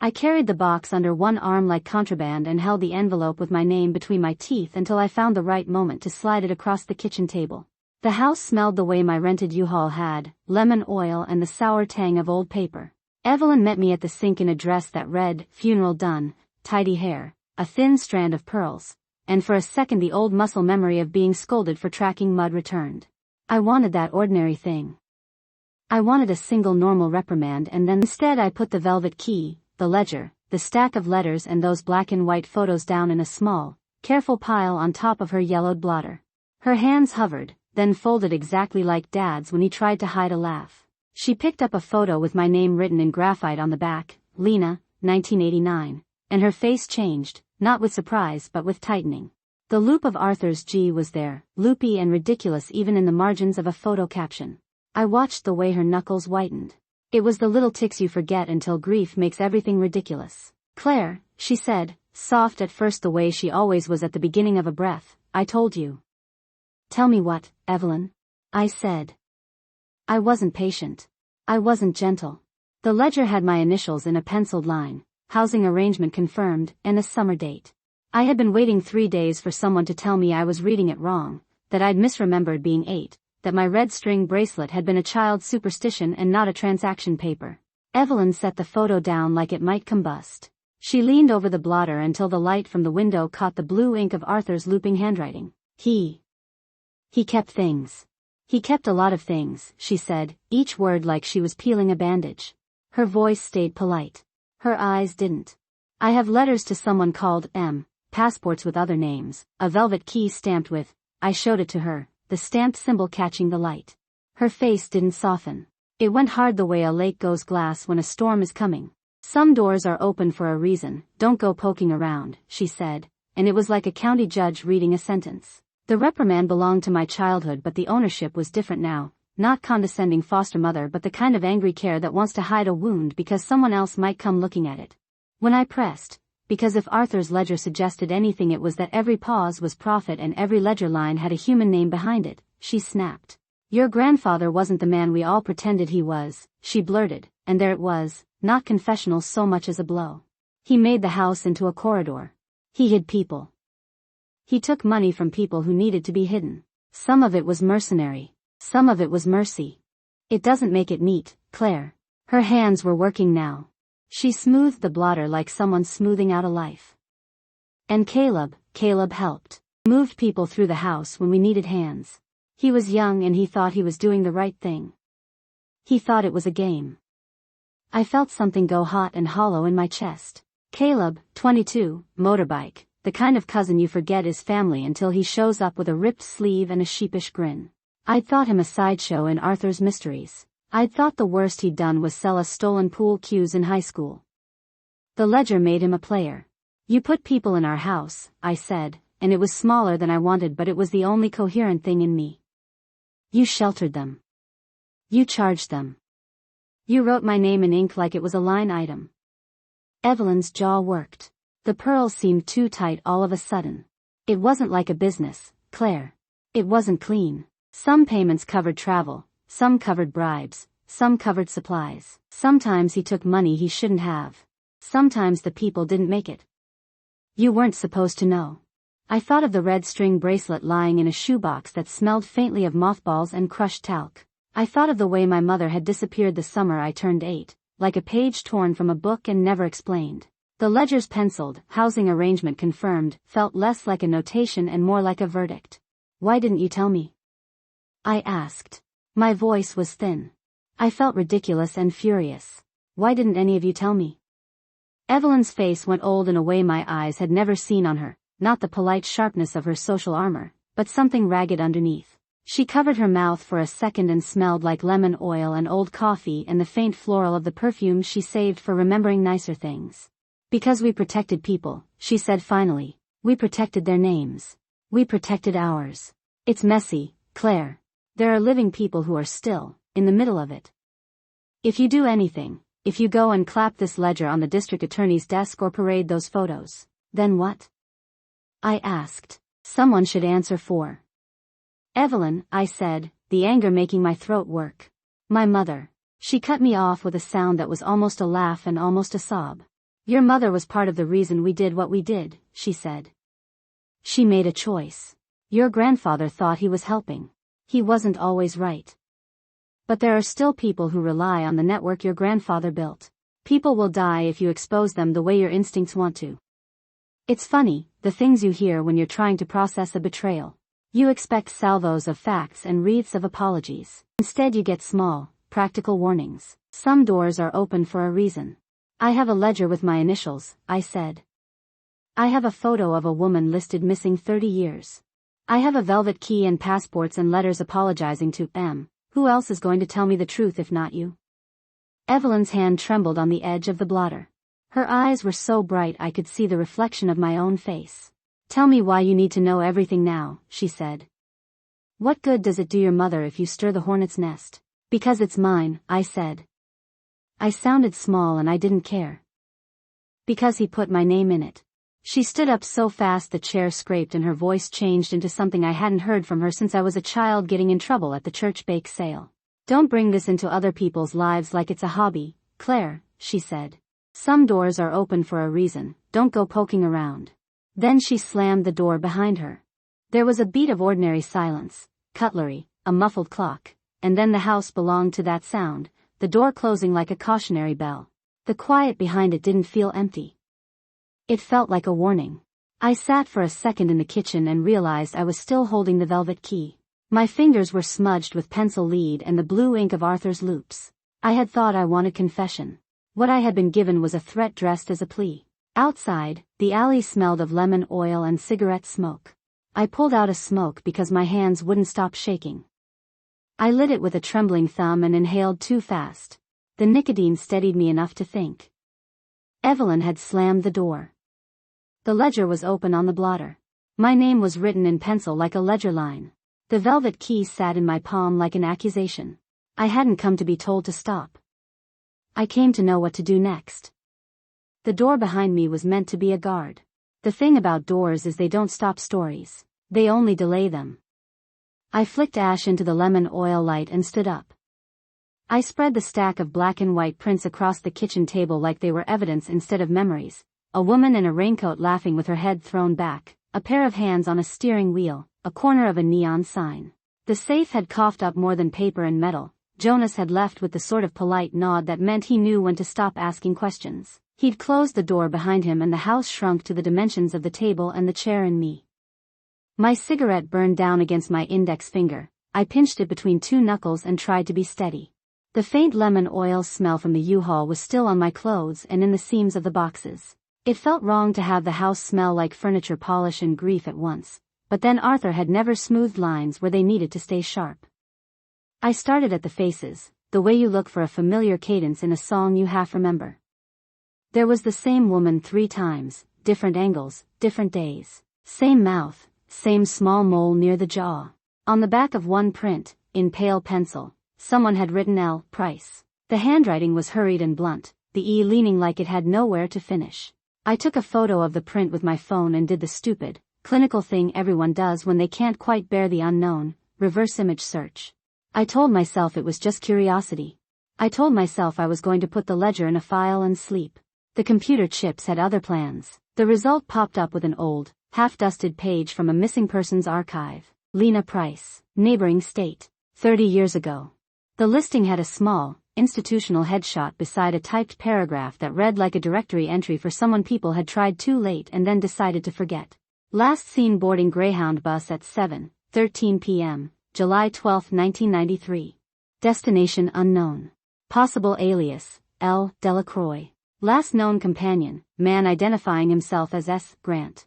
I carried the box under one arm like contraband and held the envelope with my name between my teeth until I found the right moment to slide it across the kitchen table. The house smelled the way my rented U-Haul had, lemon oil and the sour tang of old paper. Evelyn met me at the sink in a dress that read, "Funeral done," tidy hair, a thin strand of pearls, and for a second the old muscle memory of being scolded for tracking mud returned. I wanted that ordinary thing. I wanted a single normal reprimand, and then instead I put the velvet key, the ledger, the stack of letters and those black and white photos down in a small, careful pile on top of her yellowed blotter. Her hands hovered, then folded exactly like Dad's when he tried to hide a laugh. She picked up a photo with my name written in graphite on the back, Lena, 1989, and her face changed, not with surprise but with tightening. The loop of Arthur's G was there, loopy and ridiculous even in the margins of a photo caption. I watched the way her knuckles whitened. It was the little tics you forget until grief makes everything ridiculous. "Claire," she said, soft at first the way she always was at the beginning of a breath, "I told you." "Tell me what, Evelyn?" I said. I wasn't patient. I wasn't gentle. The ledger had my initials in a penciled line, housing arrangement confirmed, and a summer date. I had been waiting 3 days for someone to tell me I was reading it wrong, that I'd misremembered being 8, that my red string bracelet had been a child's superstition and not a transaction paper. Evelyn set the photo down like it might combust. She leaned over the blotter until the light from the window caught the blue ink of Arthur's looping handwriting. He kept things. He kept a lot of things, she said, each word like she was peeling a bandage. Her voice stayed polite. Her eyes didn't. "I have letters to someone called M, passports with other names, a velvet key stamped with," I showed it to her, the stamped symbol catching the light. Her face didn't soften. It went hard the way a lake goes glass when a storm is coming. "Some doors are open for a reason, don't go poking around," she said, and it was like a county judge reading a sentence. The reprimand belonged to my childhood, but the ownership was different now, not condescending foster mother but the kind of angry care that wants to hide a wound because someone else might come looking at it. When I pressed, because if Arthur's ledger suggested anything it was that every pause was profit and every ledger line had a human name behind it, she snapped. "Your grandfather wasn't the man we all pretended he was," she blurted, and there it was, not confessional so much as a blow. "He made the house into a corridor. He hid people. He took money from people who needed to be hidden. Some of it was mercenary. Some of it was mercy. It doesn't make it neat, Claire." Her hands were working now. She smoothed the blotter like someone smoothing out a life. "And Caleb helped. Moved people through the house when we needed hands. He was young and he thought he was doing the right thing. He thought it was a game." I felt something go hot and hollow in my chest. Caleb, 22, motorbike, the kind of cousin you forget is family until he shows up with a ripped sleeve and a sheepish grin. I'd thought him a sideshow in Arthur's Mysteries. I'd thought the worst he'd done was sell us stolen pool cues in high school. The ledger made him a player. "You put people in our house," I said, and it was smaller than I wanted but it was the only coherent thing in me. "You sheltered them. You charged them. You wrote my name in ink like it was a line item." Evelyn's jaw worked. The pearls seemed too tight all of a sudden. "It wasn't like a business, Claire. It wasn't clean. Some payments covered travel, some covered bribes, some covered supplies. Sometimes he took money he shouldn't have. Sometimes the people didn't make it. You weren't supposed to know." I thought of the red string bracelet lying in a shoebox that smelled faintly of mothballs and crushed talc. I thought of the way my mother had disappeared the summer I turned 8, like a page torn from a book and never explained. The ledger's penciled, housing arrangement confirmed, felt less like a notation and more like a verdict. "Why didn't you tell me?" I asked. My voice was thin. I felt ridiculous and furious. "Why didn't any of you tell me?" Evelyn's face went old in a way my eyes had never seen on her, not the polite sharpness of her social armor, but something ragged underneath. She covered her mouth for a second and smelled like lemon oil and old coffee and the faint floral of the perfume she saved for remembering nicer things. "Because we protected people," she said finally. "We protected their names. We protected ours. It's messy, Claire. There are living people who are still, in the middle of it. If you do anything, if you go and clap this ledger on the district attorney's desk or parade those photos, then what?" I asked. "Someone should answer for Evelyn, I said, the anger making my throat work. My mother. She cut me off with a sound that was almost a laugh and almost a sob. Your mother was part of the reason we did what we did, she said. She made a choice. Your grandfather thought he was helping. He wasn't always right. But there are still people who rely on the network your grandfather built. People will die if you expose them the way your instincts want to. It's funny, the things you hear when you're trying to process a betrayal. You expect salvos of facts and wreaths of apologies. Instead you get small, practical warnings. Some doors are open for a reason. I have a ledger with my initials, I said. I have a photo of a woman listed missing 30 years. I have a velvet key and passports and letters apologizing to M. Who else is going to tell me the truth if not you? Evelyn's hand trembled on the edge of the blotter. Her eyes were so bright I could see the reflection of my own face. Tell me why you need to know everything now, she said. What good does it do your mother if you stir the hornet's nest? Because it's mine, I said. I sounded small and I didn't care. Because he put my name in it. She stood up so fast the chair scraped and her voice changed into something I hadn't heard from her since I was a child getting in trouble at the church bake sale. Don't bring this into other people's lives like it's a hobby, Claire, she said. Some doors are open for a reason, don't go poking around. Then she slammed the door behind her. There was a beat of ordinary silence, cutlery, a muffled clock, and then the house belonged to that sound, the door closing like a cautionary bell. The quiet behind it didn't feel empty. It felt like a warning. I sat for a second in the kitchen and realized I was still holding the velvet key. My fingers were smudged with pencil lead and the blue ink of Arthur's loops. I had thought I wanted confession. What I had been given was a threat dressed as a plea. Outside, the alley smelled of lemon oil and cigarette smoke. I pulled out a smoke because my hands wouldn't stop shaking. I lit it with a trembling thumb and inhaled too fast. The nicotine steadied me enough to think. Evelyn had slammed the door. The ledger was open on the blotter. My name was written in pencil like a ledger line. The velvet key sat in my palm like an accusation. I hadn't come to be told to stop. I came to know what to do next. The door behind me was meant to be a guard. The thing about doors is they don't stop stories. They only delay them. I flicked ash into the lemon oil light and stood up. I spread the stack of black and white prints across the kitchen table like they were evidence instead of memories. A woman in a raincoat laughing with her head thrown back, a pair of hands on a steering wheel, a corner of a neon sign. The safe had coughed up more than paper and metal. Jonas had left with the sort of polite nod that meant he knew when to stop asking questions. He'd closed the door behind him and the house shrunk to the dimensions of the table and the chair and me. My cigarette burned down against my index finger. I pinched it between two knuckles and tried to be steady. The faint lemon oil smell from the U-Haul was still on my clothes and in the seams of the boxes. It felt wrong to have the house smell like furniture polish and grief at once, but then Arthur had never smoothed lines where they needed to stay sharp. I started at the faces, the way you look for a familiar cadence in a song you half remember. There was the same woman 3 times, different angles, different days. Same mouth, same small mole near the jaw. On the back of one print, in pale pencil, someone had written L. Price. The handwriting was hurried and blunt, the E leaning like it had nowhere to finish. I took a photo of the print with my phone and did the stupid, clinical thing everyone does when they can't quite bear the unknown, reverse image search. I told myself it was just curiosity. I told myself I was going to put the ledger in a file and sleep. The computer chips had other plans. The result popped up with an old, half-dusted page from a missing persons archive. Lena Price, neighboring state, 30 years ago. The listing had a small, institutional headshot beside a typed paragraph that read like a directory entry for someone people had tried too late and then decided to forget. Last seen boarding Greyhound bus at 7:13 p.m., July 12, 1993. Destination unknown. Possible alias, L. Delacroix. Last known companion, man identifying himself as S. Grant.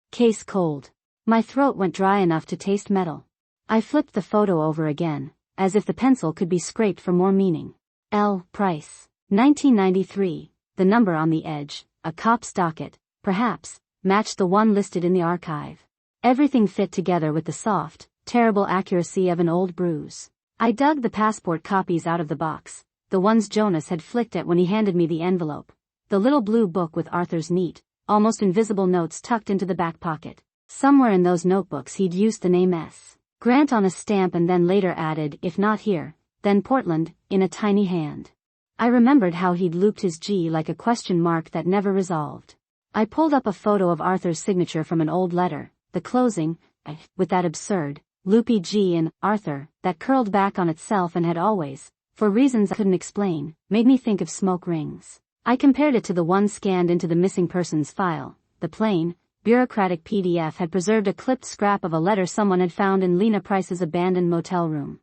Case cold. My throat went dry enough to taste metal. I flipped the photo over again, as if the pencil could be scraped for more meaning. L. Price. 1993, the number on the edge, a cop's docket, perhaps, matched the one listed in the archive. Everything fit together with the soft, terrible accuracy of an old bruise. I dug the passport copies out of the box, the ones Jonas had flicked at when he handed me the envelope. The little blue book with Arthur's neat, almost invisible notes tucked into the back pocket. Somewhere in those notebooks he'd used the name S. Grant on a stamp, and then later added, if not here, then Portland, in a tiny hand. I remembered how he'd looped his G like a question mark that never resolved. I pulled up a photo of Arthur's signature from an old letter, the closing, with that absurd, loopy G in Arthur, that curled back on itself and had always, for reasons I couldn't explain, made me think of smoke rings. I compared it to the one scanned into the missing persons file. The plain, bureaucratic PDF had preserved a clipped scrap of a letter someone had found in Lena Price's abandoned motel room.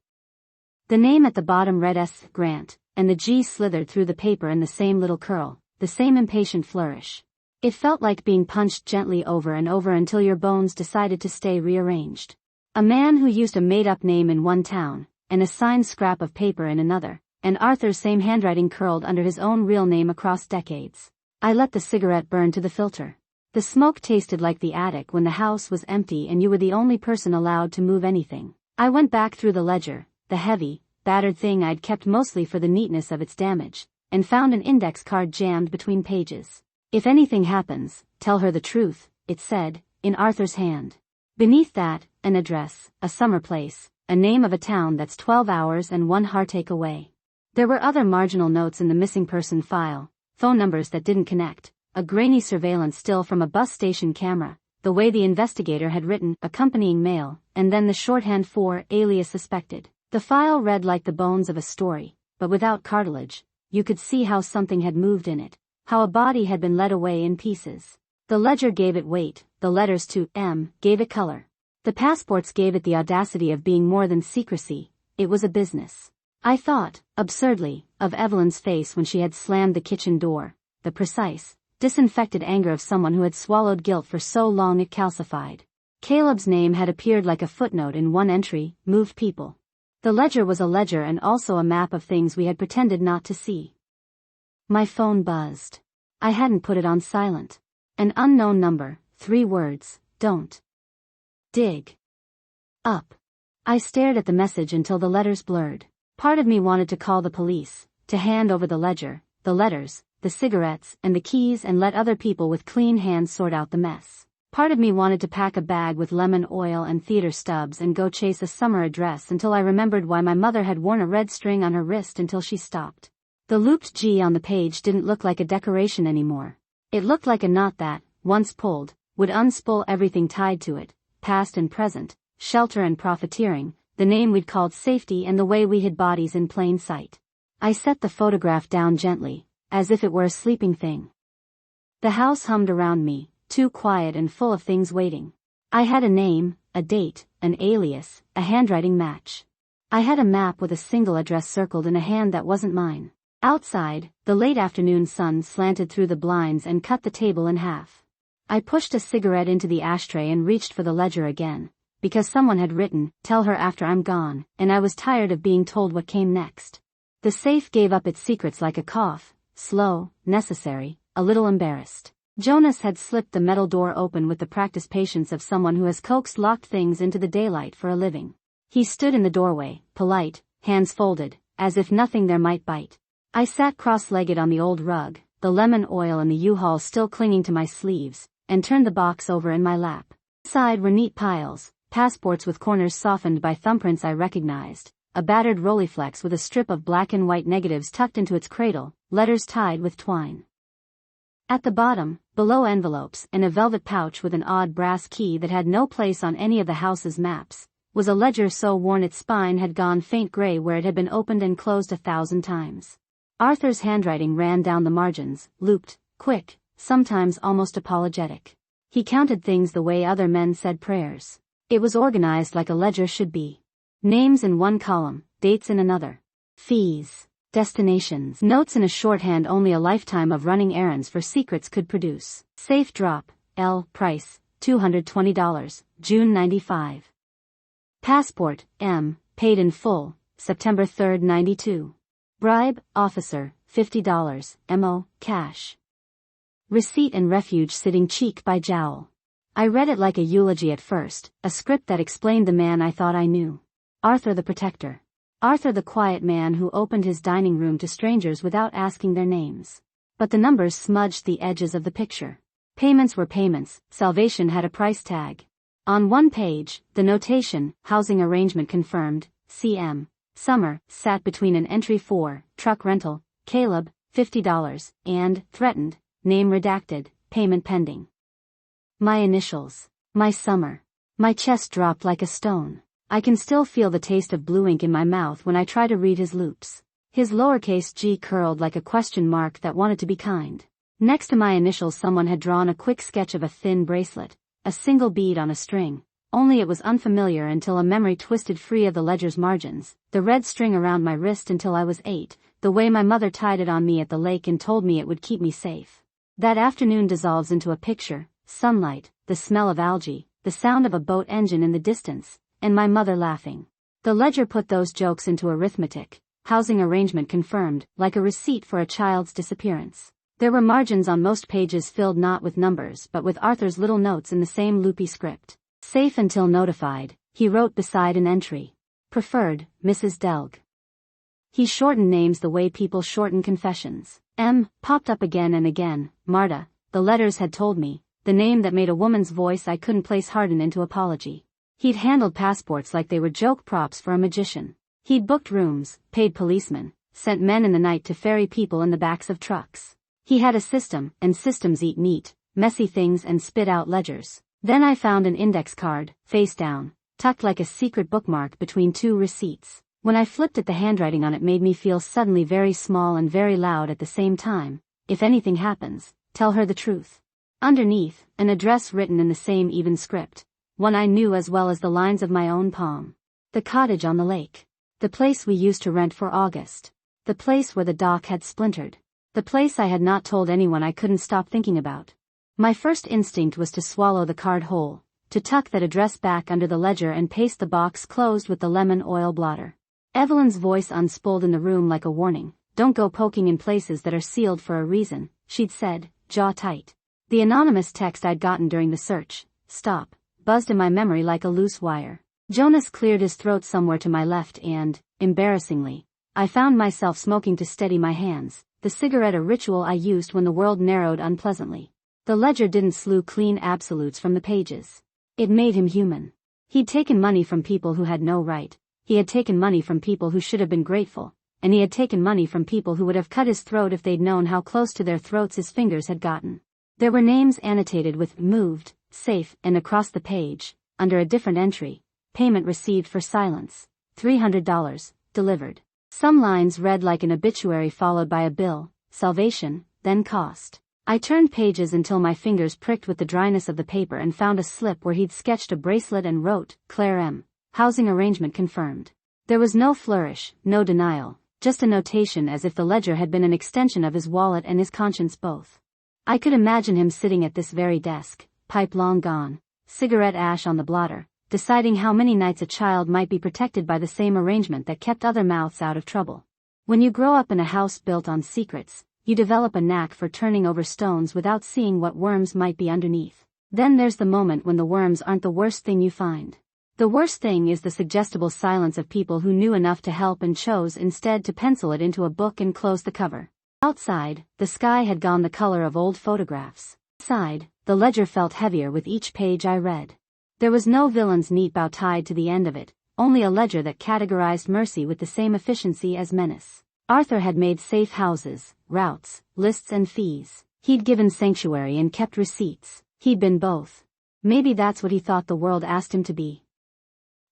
The name at the bottom read S. Grant, and the G slithered through the paper in the same little curl, the same impatient flourish. It felt like being punched gently over and over until your bones decided to stay rearranged. A man who used a made-up name in one town, and a signed scrap of paper in another, and Arthur's same handwriting curled under his own real name across decades. I let the cigarette burn to the filter. The smoke tasted like the attic when the house was empty and you were the only person allowed to move anything. I went back through the ledger, the heavy, battered thing I'd kept mostly for the neatness of its damage, and found an index card jammed between pages. If anything happens, tell her the truth, it said, in Arthur's hand. Beneath that, an address, a summer place, a name of a town that's 12 hours and one heartache away. There were other marginal notes in the missing person file, phone numbers that didn't connect, a grainy surveillance still from a bus station camera, the way the investigator had written accompanying mail, and then the shorthand for alias suspected. The file read like the bones of a story, but without cartilage. You could see how something had moved in it, how a body had been led away in pieces. The ledger gave it weight, the letters to M gave it color. The passports gave it the audacity of being more than secrecy, it was a business. I thought, absurdly, of Evelyn's face when she had slammed the kitchen door, the precise, disinfected anger of someone who had swallowed guilt for so long it calcified. Caleb's name had appeared like a footnote in one entry, moved people. The ledger was a ledger and also a map of things we had pretended not to see. My phone buzzed. I hadn't put it on silent. An unknown number, 3 words, don't dig up. I stared at the message until the letters blurred. Part of me wanted to call the police, to hand over the ledger, the letters, the cigarettes, and the keys and let other people with clean hands sort out the mess. Part of me wanted to pack a bag with lemon oil and theater stubs and go chase a summer address until I remembered why my mother had worn a red string on her wrist until she stopped. The looped G on the page didn't look like a decoration anymore. It looked like a knot that, once pulled, would unspool everything tied to it, past and present, shelter and profiteering, the name we'd called safety and the way we hid bodies in plain sight. I set the photograph down gently, as if it were a sleeping thing. The house hummed around me, too quiet and full of things waiting. I had a name, a date, an alias, a handwriting match. I had a map with a single address circled in a hand that wasn't mine. Outside, the late afternoon sun slanted through the blinds and cut the table in half. I pushed a cigarette into the ashtray and reached for the ledger again, because someone had written, "Tell her after I'm gone," and I was tired of being told what came next. The safe gave up its secrets like a cough, slow, necessary, a little embarrassed. Jonas had slipped the metal door open with the practiced patience of someone who has coaxed locked things into the daylight for a living. He stood in the doorway, polite, hands folded, as if nothing there might bite. I sat cross-legged on the old rug, the lemon oil and the U-Haul still clinging to my sleeves, and turned the box over in my lap. Inside were neat piles, passports with corners softened by thumbprints I recognized, a battered Rolleiflex with a strip of black and white negatives tucked into its cradle, letters tied with twine. At the bottom, below envelopes and a velvet pouch with an odd brass key that had no place on any of the house's maps, was a ledger so worn its spine had gone faint gray where it had been opened and closed 1,000 times. Arthur's handwriting ran down the margins, looped, quick, sometimes almost apologetic. He counted things the way other men said prayers. It was organized like a ledger should be. Names in one column, dates in another. Fees, destinations, notes in a shorthand only a lifetime of running errands for secrets could produce. Safe drop, L. Price, $220, June 95. Passport, M. Paid in full, September 3, 92. Bribe, officer, $50, MO, cash. Receipt and refuge sitting cheek by jowl. I read it like a eulogy at first, a script that explained the man I thought I knew. Arthur the protector. Arthur the quiet man who opened his dining room to strangers without asking their names. But the numbers smudged the edges of the picture. Payments were payments, salvation had a price tag. On one page, the notation, housing arrangement confirmed, CM. Summer, sat between an entry for, truck rental, Caleb, $50, and, threatened, name redacted, payment pending. My initials. My Summer. My chest dropped like a stone. I can still feel the taste of blue ink in my mouth when I try to read his loops. His lowercase g curled like a question mark that wanted to be kind. Next to my initials someone had drawn a quick sketch of a thin bracelet, a single bead on a string, only it was unfamiliar until a memory twisted free of the ledger's margins, the red string around my wrist until I was 8, the way my mother tied it on me at the lake and told me it would keep me safe. That afternoon dissolves into a picture, sunlight, the smell of algae, the sound of a boat engine in the distance, and my mother laughing. The ledger put those jokes into arithmetic, housing arrangement confirmed, like a receipt for a child's disappearance. There were margins on most pages filled not with numbers but with Arthur's little notes in the same loopy script. Safe until notified, he wrote beside an entry. Preferred, Mrs. Delg. He shortened names the way people shorten confessions. M. popped up again and again, Marta, the letters had told me, the name that made a woman's voice I couldn't place harden into apology. He'd handled passports like they were joke props for a magician. He'd booked rooms, paid policemen, sent men in the night to ferry people in the backs of trucks. He had a system, and systems eat neat, messy things and spit out ledgers. Then I found an index card, face down, tucked like a secret bookmark between 2 receipts. When I flipped it, the handwriting on it made me feel suddenly very small and very loud at the same time. If anything happens, tell her the truth. Underneath, an address written in the same even script, one I knew as well as the lines of my own palm. The cottage on the lake. The place we used to rent for August. The place where the dock had splintered. The place I had not told anyone I couldn't stop thinking about. My first instinct was to swallow the card whole, to tuck that address back under the ledger and paste the box closed with the lemon oil blotter. Evelyn's voice unspooled in the room like a warning. Don't go poking in places that are sealed for a reason, she'd said, jaw tight. The anonymous text I'd gotten during the search, stop, buzzed in my memory like a loose wire. Jonas cleared his throat somewhere to my left and, embarrassingly, I found myself smoking to steady my hands, the cigarette a ritual I used when the world narrowed unpleasantly. The ledger didn't slew clean absolutes from the pages. It made him human. He'd taken money from people who had no right, he had taken money from people who should have been grateful, and he had taken money from people who would have cut his throat if they'd known how close to their throats his fingers had gotten. There were names annotated with moved, safe, and across the page, under a different entry, payment received for silence, $300, delivered. Some lines read like an obituary followed by a bill, salvation, then cost. I turned pages until my fingers pricked with the dryness of the paper and found a slip where he'd sketched a bracelet and wrote, Claire M. Housing arrangement confirmed. There was no flourish, no denial, just a notation as if the ledger had been an extension of his wallet and his conscience both. I could imagine him sitting at this very desk, pipe long gone, cigarette ash on the blotter, deciding how many nights a child might be protected by the same arrangement that kept other mouths out of trouble. When you grow up in a house built on secrets, you develop a knack for turning over stones without seeing what worms might be underneath. Then there's the moment when the worms aren't the worst thing you find. The worst thing is the suggestible silence of people who knew enough to help and chose instead to pencil it into a book and close the cover. Outside, the sky had gone the color of old photographs. Inside, the ledger felt heavier with each page I read. There was no villain's neat bow tied to the end of it, only a ledger that categorized mercy with the same efficiency as menace. Arthur had made safe houses, routes, lists and fees. He'd given sanctuary and kept receipts. He'd been both. Maybe that's what he thought the world asked him to be.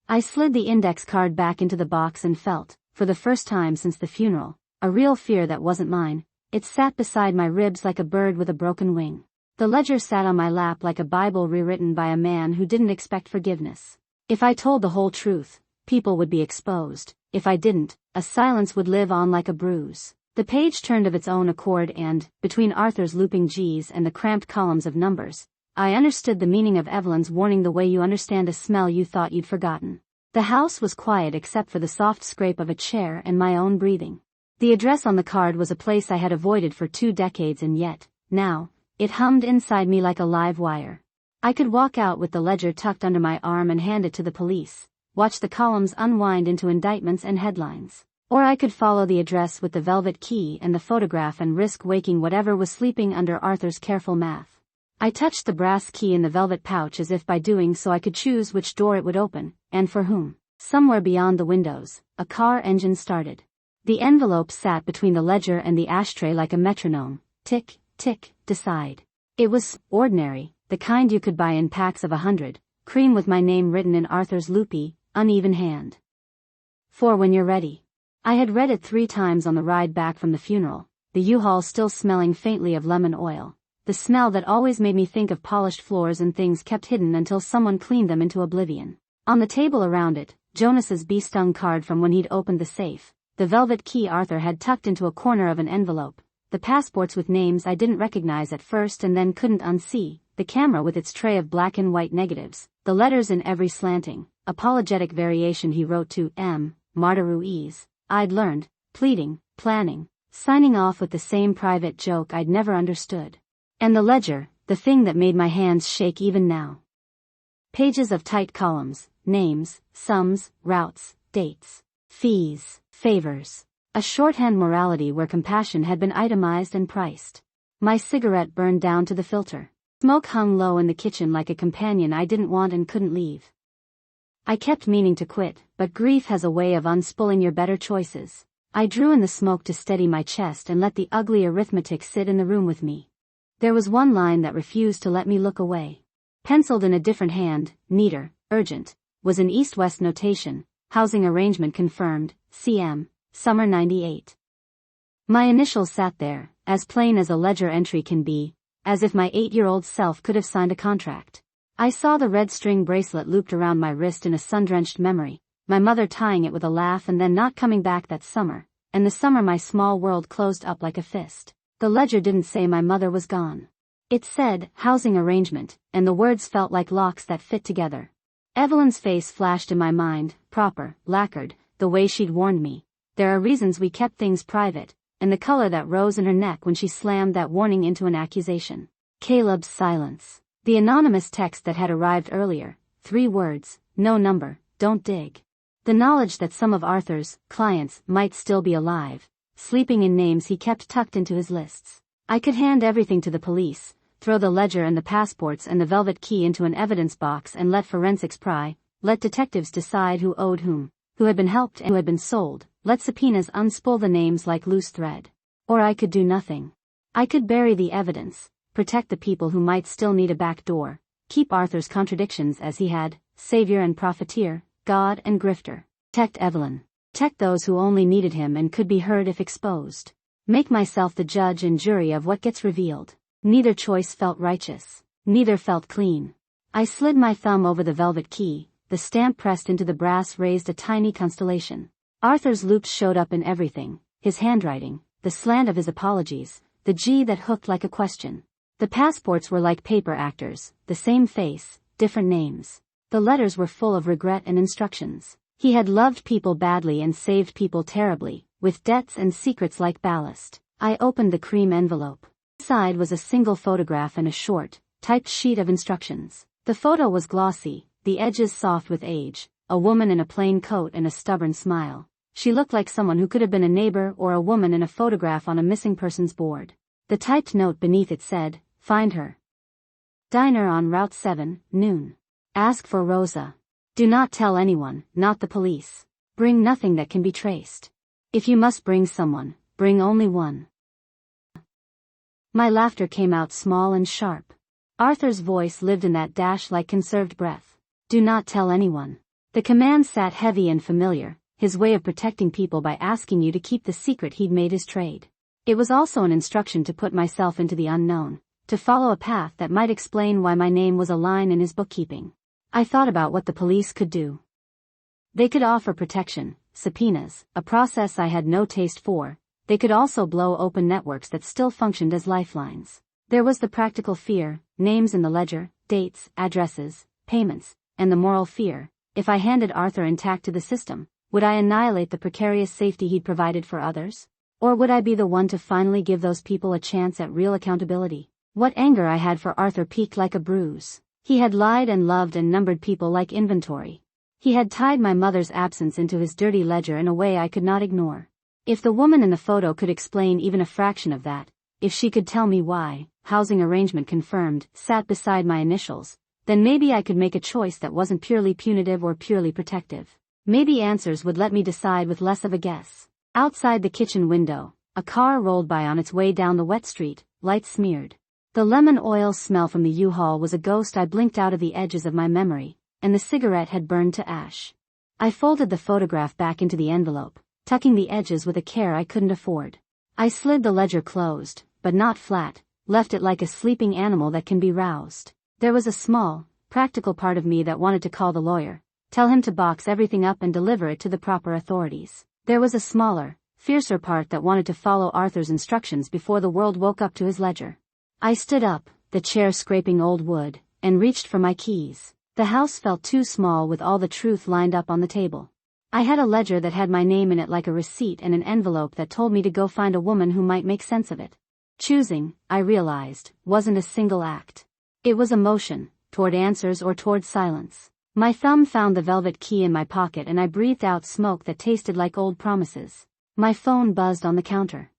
I slid the index card back into the box and felt, for the first time since the funeral, a real fear that wasn't mine. It sat beside my ribs like a bird with a broken wing. The ledger sat on my lap like a Bible rewritten by a man who didn't expect forgiveness. If I told the whole truth, people would be exposed. If I didn't, a silence would live on like a bruise. The page turned of its own accord and, between Arthur's looping G's and the cramped columns of numbers, I understood the meaning of Evelyn's warning the way you understand a smell you thought you'd forgotten. The house was quiet except for the soft scrape of a chair and my own breathing. The address on the card was a place I had avoided for 2 decades and yet, now, it hummed inside me like a live wire. I could walk out with the ledger tucked under my arm and hand it to the police, watch the columns unwind into indictments and headlines. Or I could follow the address with the velvet key and the photograph and risk waking whatever was sleeping under Arthur's careful math. I touched the brass key in the velvet pouch as if by doing so I could choose which door it would open, and for whom. Somewhere beyond the windows, a car engine started. The envelope sat between the ledger and the ashtray like a metronome. Tick, tick, decide. It was ordinary, the kind you could buy in packs of 100, cream with my name written in Arthur's loopy, uneven hand. For when you're ready. I had read it 3 times on the ride back from the funeral, the U-Haul still smelling faintly of lemon oil, the smell that always made me think of polished floors and things kept hidden until someone cleaned them into oblivion. On the table around it, Jonas's bee-stung card from when he'd opened the safe, the velvet key Arthur had tucked into a corner of an envelope, the passports with names I didn't recognize at first and then couldn't unsee, the camera with its tray of black and white negatives, the letters in every slanting, apologetic variation he wrote to M. Marta Ruiz, I'd learned, pleading, planning, signing off with the same private joke I'd never understood. And the ledger, the thing that made my hands shake even now. Pages of tight columns, names, sums, routes, dates, fees, favors. A shorthand morality where compassion had been itemized and priced. My cigarette burned down to the filter. Smoke hung low in the kitchen like a companion I didn't want and couldn't leave. I kept meaning to quit, but grief has a way of unspooling your better choices. I drew in the smoke to steady my chest and let the ugly arithmetic sit in the room with me. There was one line that refused to let me look away. Penciled in a different hand, neater, urgent, was an east-west notation, housing arrangement confirmed, CM, summer 98. My initials sat there, as plain as a ledger entry can be, as if my 8-year-old self could have signed a contract. I saw the red string bracelet looped around my wrist in a sun-drenched memory, my mother tying it with a laugh and then not coming back that summer, and the summer my small world closed up like a fist. The ledger didn't say my mother was gone. It said, housing arrangement, and the words felt like locks that fit together. Evelyn's face flashed in my mind, proper, lacquered, the way she'd warned me. There are reasons we kept things private, and the color that rose in her neck when she slammed that warning into an accusation. Caleb's silence. The anonymous text that had arrived earlier, 3 words, no number, don't dig. The knowledge that some of Arthur's clients might still be alive, sleeping in names he kept tucked into his lists. I could hand everything to the police, throw the ledger and the passports and the velvet key into an evidence box and let forensics pry, let detectives decide who owed whom, who had been helped and who had been sold, let subpoenas unspool the names like loose thread. Or I could do nothing. I could bury the evidence, protect the people who might still need a back door, keep Arthur's contradictions as he had, savior and profiteer, God and grifter, protect Evelyn, protect those who only needed him and could be heard if exposed, make myself the judge and jury of what gets revealed. Neither choice felt righteous, neither felt clean. I slid my thumb over the velvet key, the stamp pressed into the brass raised a tiny constellation. Arthur's loops showed up in everything, his handwriting, the slant of his apologies, the G that hooked like a question. The passports were like paper actors, the same face, different names. The letters were full of regret and instructions. He had loved people badly and saved people terribly, with debts and secrets like ballast. I opened the cream envelope. Inside was a single photograph and a short, typed sheet of instructions. The photo was glossy, the edges soft with age, a woman in a plain coat and a stubborn smile. She looked like someone who could have been a neighbor or a woman in a photograph on a missing persons board. The typed note beneath it said, find her. Diner on Route 7, noon. Ask for Rosa. Do not tell anyone, not the police. Bring nothing that can be traced. If you must bring someone, bring only one. My laughter came out small and sharp. Arthur's voice lived in that dash like conserved breath. Do not tell anyone. The command sat heavy and familiar, his way of protecting people by asking you to keep the secret he'd made his trade. It was also an instruction to put myself into the unknown, to follow a path that might explain why my name was a line in his bookkeeping. I thought about what the police could do. They could offer protection, subpoenas, a process I had no taste for. They could also blow open networks that still functioned as lifelines. There was the practical fear, names in the ledger, dates, addresses, payments, and the moral fear. If I handed Arthur intact to the system, would I annihilate the precarious safety he'd provided for others? Or would I be the one to finally give those people a chance at real accountability? What anger I had for Arthur peaked like a bruise. He had lied and loved and numbered people like inventory. He had tied my mother's absence into his dirty ledger in a way I could not ignore. If the woman in the photo could explain even a fraction of that, if she could tell me why, housing arrangement confirmed, sat beside my initials, then maybe I could make a choice that wasn't purely punitive or purely protective. Maybe answers would let me decide with less of a guess. Outside the kitchen window, a car rolled by on its way down the wet street, lights smeared. The lemon oil smell from the U-Haul was a ghost I blinked out of the edges of my memory, and the cigarette had burned to ash. I folded the photograph back into the envelope, tucking the edges with a care I couldn't afford. I slid the ledger closed, but not flat, left it like a sleeping animal that can be roused. There was a small, practical part of me that wanted to call the lawyer, tell him to box everything up and deliver it to the proper authorities. There was a smaller, fiercer part that wanted to follow Arthur's instructions before the world woke up to his ledger. I stood up, the chair scraping old wood, and reached for my keys. The house felt too small with all the truth lined up on the table. I had a ledger that had my name in it like a receipt and an envelope that told me to go find a woman who might make sense of it. Choosing, I realized, wasn't a single act. It was a motion, toward answers or toward silence. My thumb found the velvet key in my pocket and I breathed out smoke that tasted like old promises. My phone buzzed on the counter.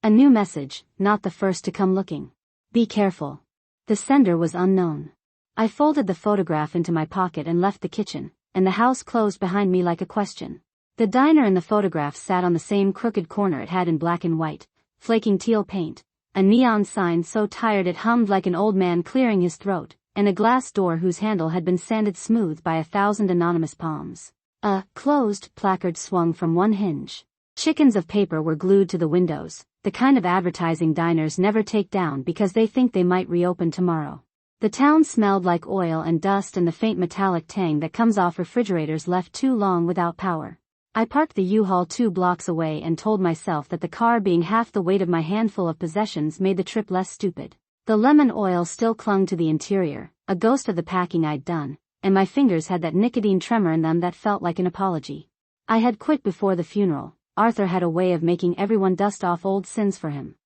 A new message, not the first to come looking. Be careful. The sender was unknown. I folded the photograph into my pocket and left the kitchen, and the house closed behind me like a question. The diner in the photograph sat on the same crooked corner it had in black and white, flaking teal paint, a neon sign so tired it hummed like an old man clearing his throat, and a glass door whose handle had been sanded smooth by 1,000 anonymous palms. A closed placard swung from one hinge. Chickens of paper were glued to the windows, the kind of advertising diners never take down because they think they might reopen tomorrow. The town smelled like oil and dust and the faint metallic tang that comes off refrigerators left too long without power. I parked the U-Haul 2 blocks away and told myself that the car being half the weight of my handful of possessions made the trip less stupid. The lemon oil still clung to the interior, a ghost of the packing I'd done, and my fingers had that nicotine tremor in them that felt like an apology. I had quit before the funeral. Arthur had a way of making everyone dust off old sins for him.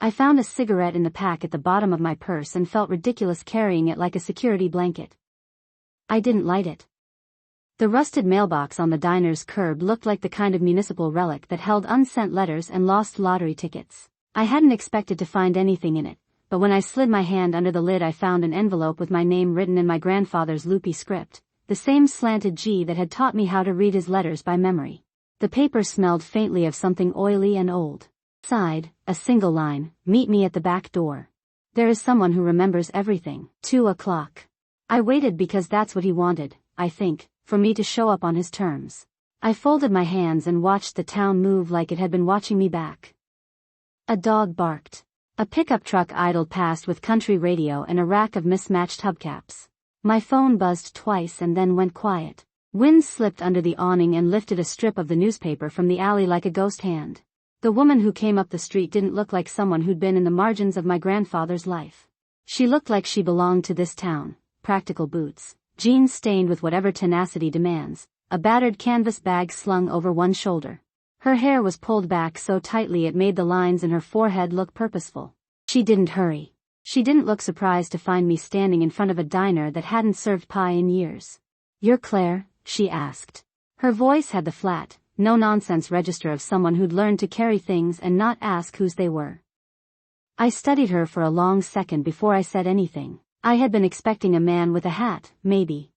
I found a cigarette in the pack at the bottom of my purse and felt ridiculous carrying it like a security blanket. I didn't light it. The rusted mailbox on the diner's curb looked like the kind of municipal relic that held unsent letters and lost lottery tickets. I hadn't expected to find anything in it, but when I slid my hand under the lid I found an envelope with my name written in my grandfather's loopy script, the same slanted G that had taught me how to read his letters by memory. The paper smelled faintly of something oily and old. Side, a single line, meet me at the back door. There is someone who remembers everything. 2 o'clock. I waited because that's what he wanted, I think, for me to show up on his terms. I folded my hands and watched the town move like it had been watching me back. A dog barked. A pickup truck idled past with country radio and a rack of mismatched hubcaps. My phone buzzed twice and then went quiet. Wind slipped under the awning and lifted a strip of the newspaper from the alley like a ghost hand. The woman who came up the street didn't look like someone who'd been in the margins of my grandfather's life. She looked like she belonged to this town. Practical boots, jeans stained with whatever tenacity demands, a battered canvas bag slung over one shoulder. Her hair was pulled back so tightly it made the lines in her forehead look purposeful. She didn't hurry. She didn't look surprised to find me standing in front of a diner that hadn't served pie in years. "You're Claire?" she asked. Her voice had the flat, no-nonsense register of someone who'd learned to carry things and not ask whose they were. I studied her for a long second before I said anything. I had been expecting a man with a hat, maybe.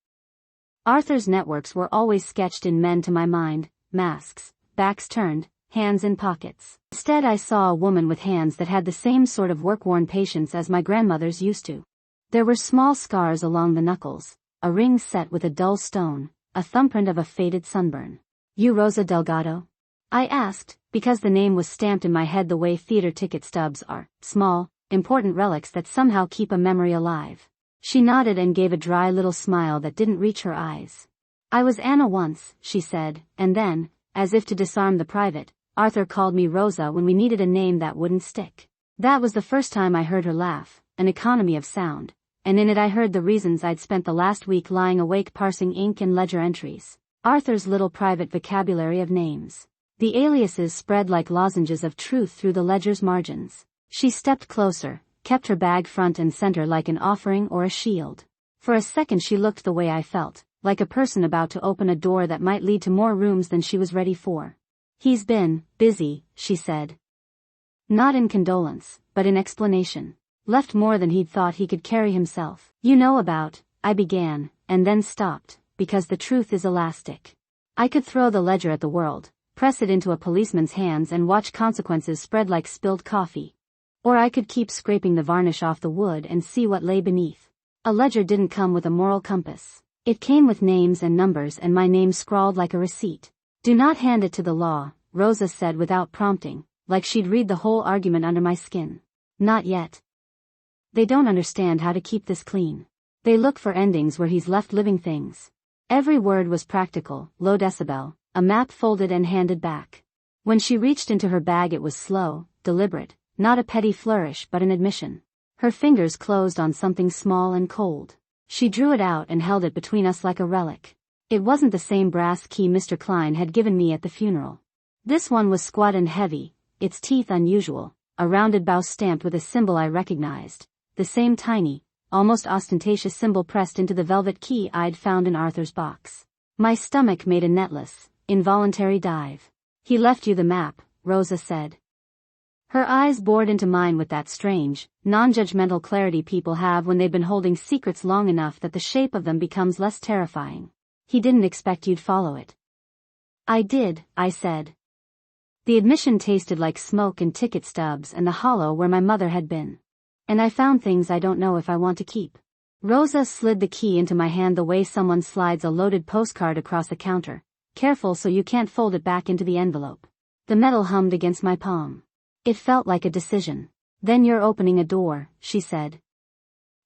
Arthur's networks were always sketched in men to my mind, masks, backs turned, hands in pockets. Instead I saw a woman with hands that had the same sort of work-worn patience as my grandmother's used to. There were small scars along the knuckles, a ring set with a dull stone, a thumbprint of a faded sunburn. "You Rosa Delgado?" I asked, because the name was stamped in my head the way theater ticket stubs are, small, important relics that somehow keep a memory alive. She nodded and gave a dry little smile that didn't reach her eyes. "I was Anna once," she said, and then, as if to disarm the private, "Arthur called me Rosa when we needed a name that wouldn't stick." That was the first time I heard her laugh, an economy of sound, and in it I heard the reasons I'd spent the last week lying awake parsing ink and ledger entries. Arthur's little private vocabulary of names. The aliases spread like lozenges of truth through the ledger's margins. She stepped closer, kept her bag front and center like an offering or a shield. For a second she looked the way I felt, like a person about to open a door that might lead to more rooms than she was ready for. "He's been busy," she said. Not in condolence, but in explanation. Left more than he'd thought he could carry himself. You know about, I began, and then stopped, because the truth is elastic. I could throw the ledger at the world, press it into a policeman's hands and watch consequences spread like spilled coffee. Or I could keep scraping the varnish off the wood and see what lay beneath. A ledger didn't come with a moral compass. It came with names and numbers and my name scrawled like a receipt. Do not hand it to the law, Rosa said without prompting, like she'd read the whole argument under my skin. Not yet. They don't understand how to keep this clean. They look for endings where he's left living things. Every word was practical, low decibel, a map folded and handed back. When she reached into her bag it was slow, deliberate, not a petty flourish but an admission. Her fingers closed on something small and cold. She drew it out and held it between us like a relic. It wasn't the same brass key Mr. Klein had given me at the funeral. This one was squat and heavy, its teeth unusual, a rounded bow stamped with a symbol I recognized, the same tiny, almost ostentatious symbol pressed into the velvet key I'd found in Arthur's box. My stomach made a netless, involuntary dive. He left you the map, Rosa said. Her eyes bored into mine with that strange, non-judgmental clarity people have when they've been holding secrets long enough that the shape of them becomes less terrifying. He didn't expect you'd follow it. I did, I said. The admission tasted like smoke and ticket stubs and the hollow where my mother had been. And I found things I don't know if I want to keep. Rosa slid the key into my hand the way someone slides a loaded postcard across the counter, careful so you can't fold it back into the envelope. The metal hummed against my palm. It felt like a decision. Then you're opening a door, she said.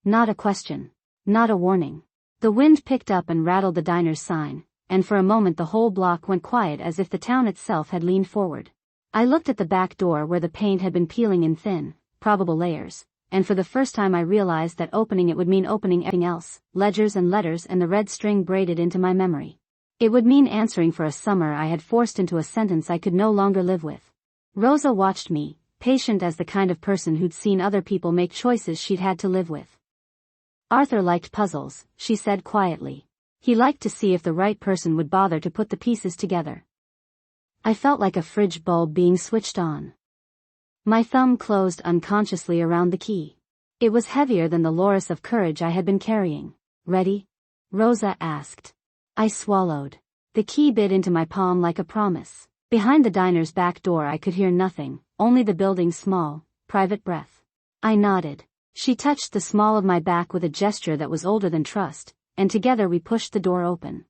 Not a question. Not a warning. The wind picked up and rattled the diner's sign, and for a moment the whole block went quiet as if the town itself had leaned forward. I looked at the back door where the paint had been peeling in thin, probable layers, and for the first time I realized that opening it would mean opening everything else, ledgers and letters and the red string braided into my memory. It would mean answering for a summer I had forced into a sentence I could no longer live with. Rosa watched me, patient as the kind of person who'd seen other people make choices she'd had to live with. Arthur liked puzzles, she said quietly. He liked to see if the right person would bother to put the pieces together. I felt like a fridge bulb being switched on. My thumb closed unconsciously around the key. It was heavier than the loris of courage I had been carrying. Ready? Rosa asked. I swallowed. The key bit into my palm like a promise. Behind the diner's back door I could hear nothing, only the building's small, private breath. I nodded. She touched the small of my back with a gesture that was older than trust, and together we pushed the door open.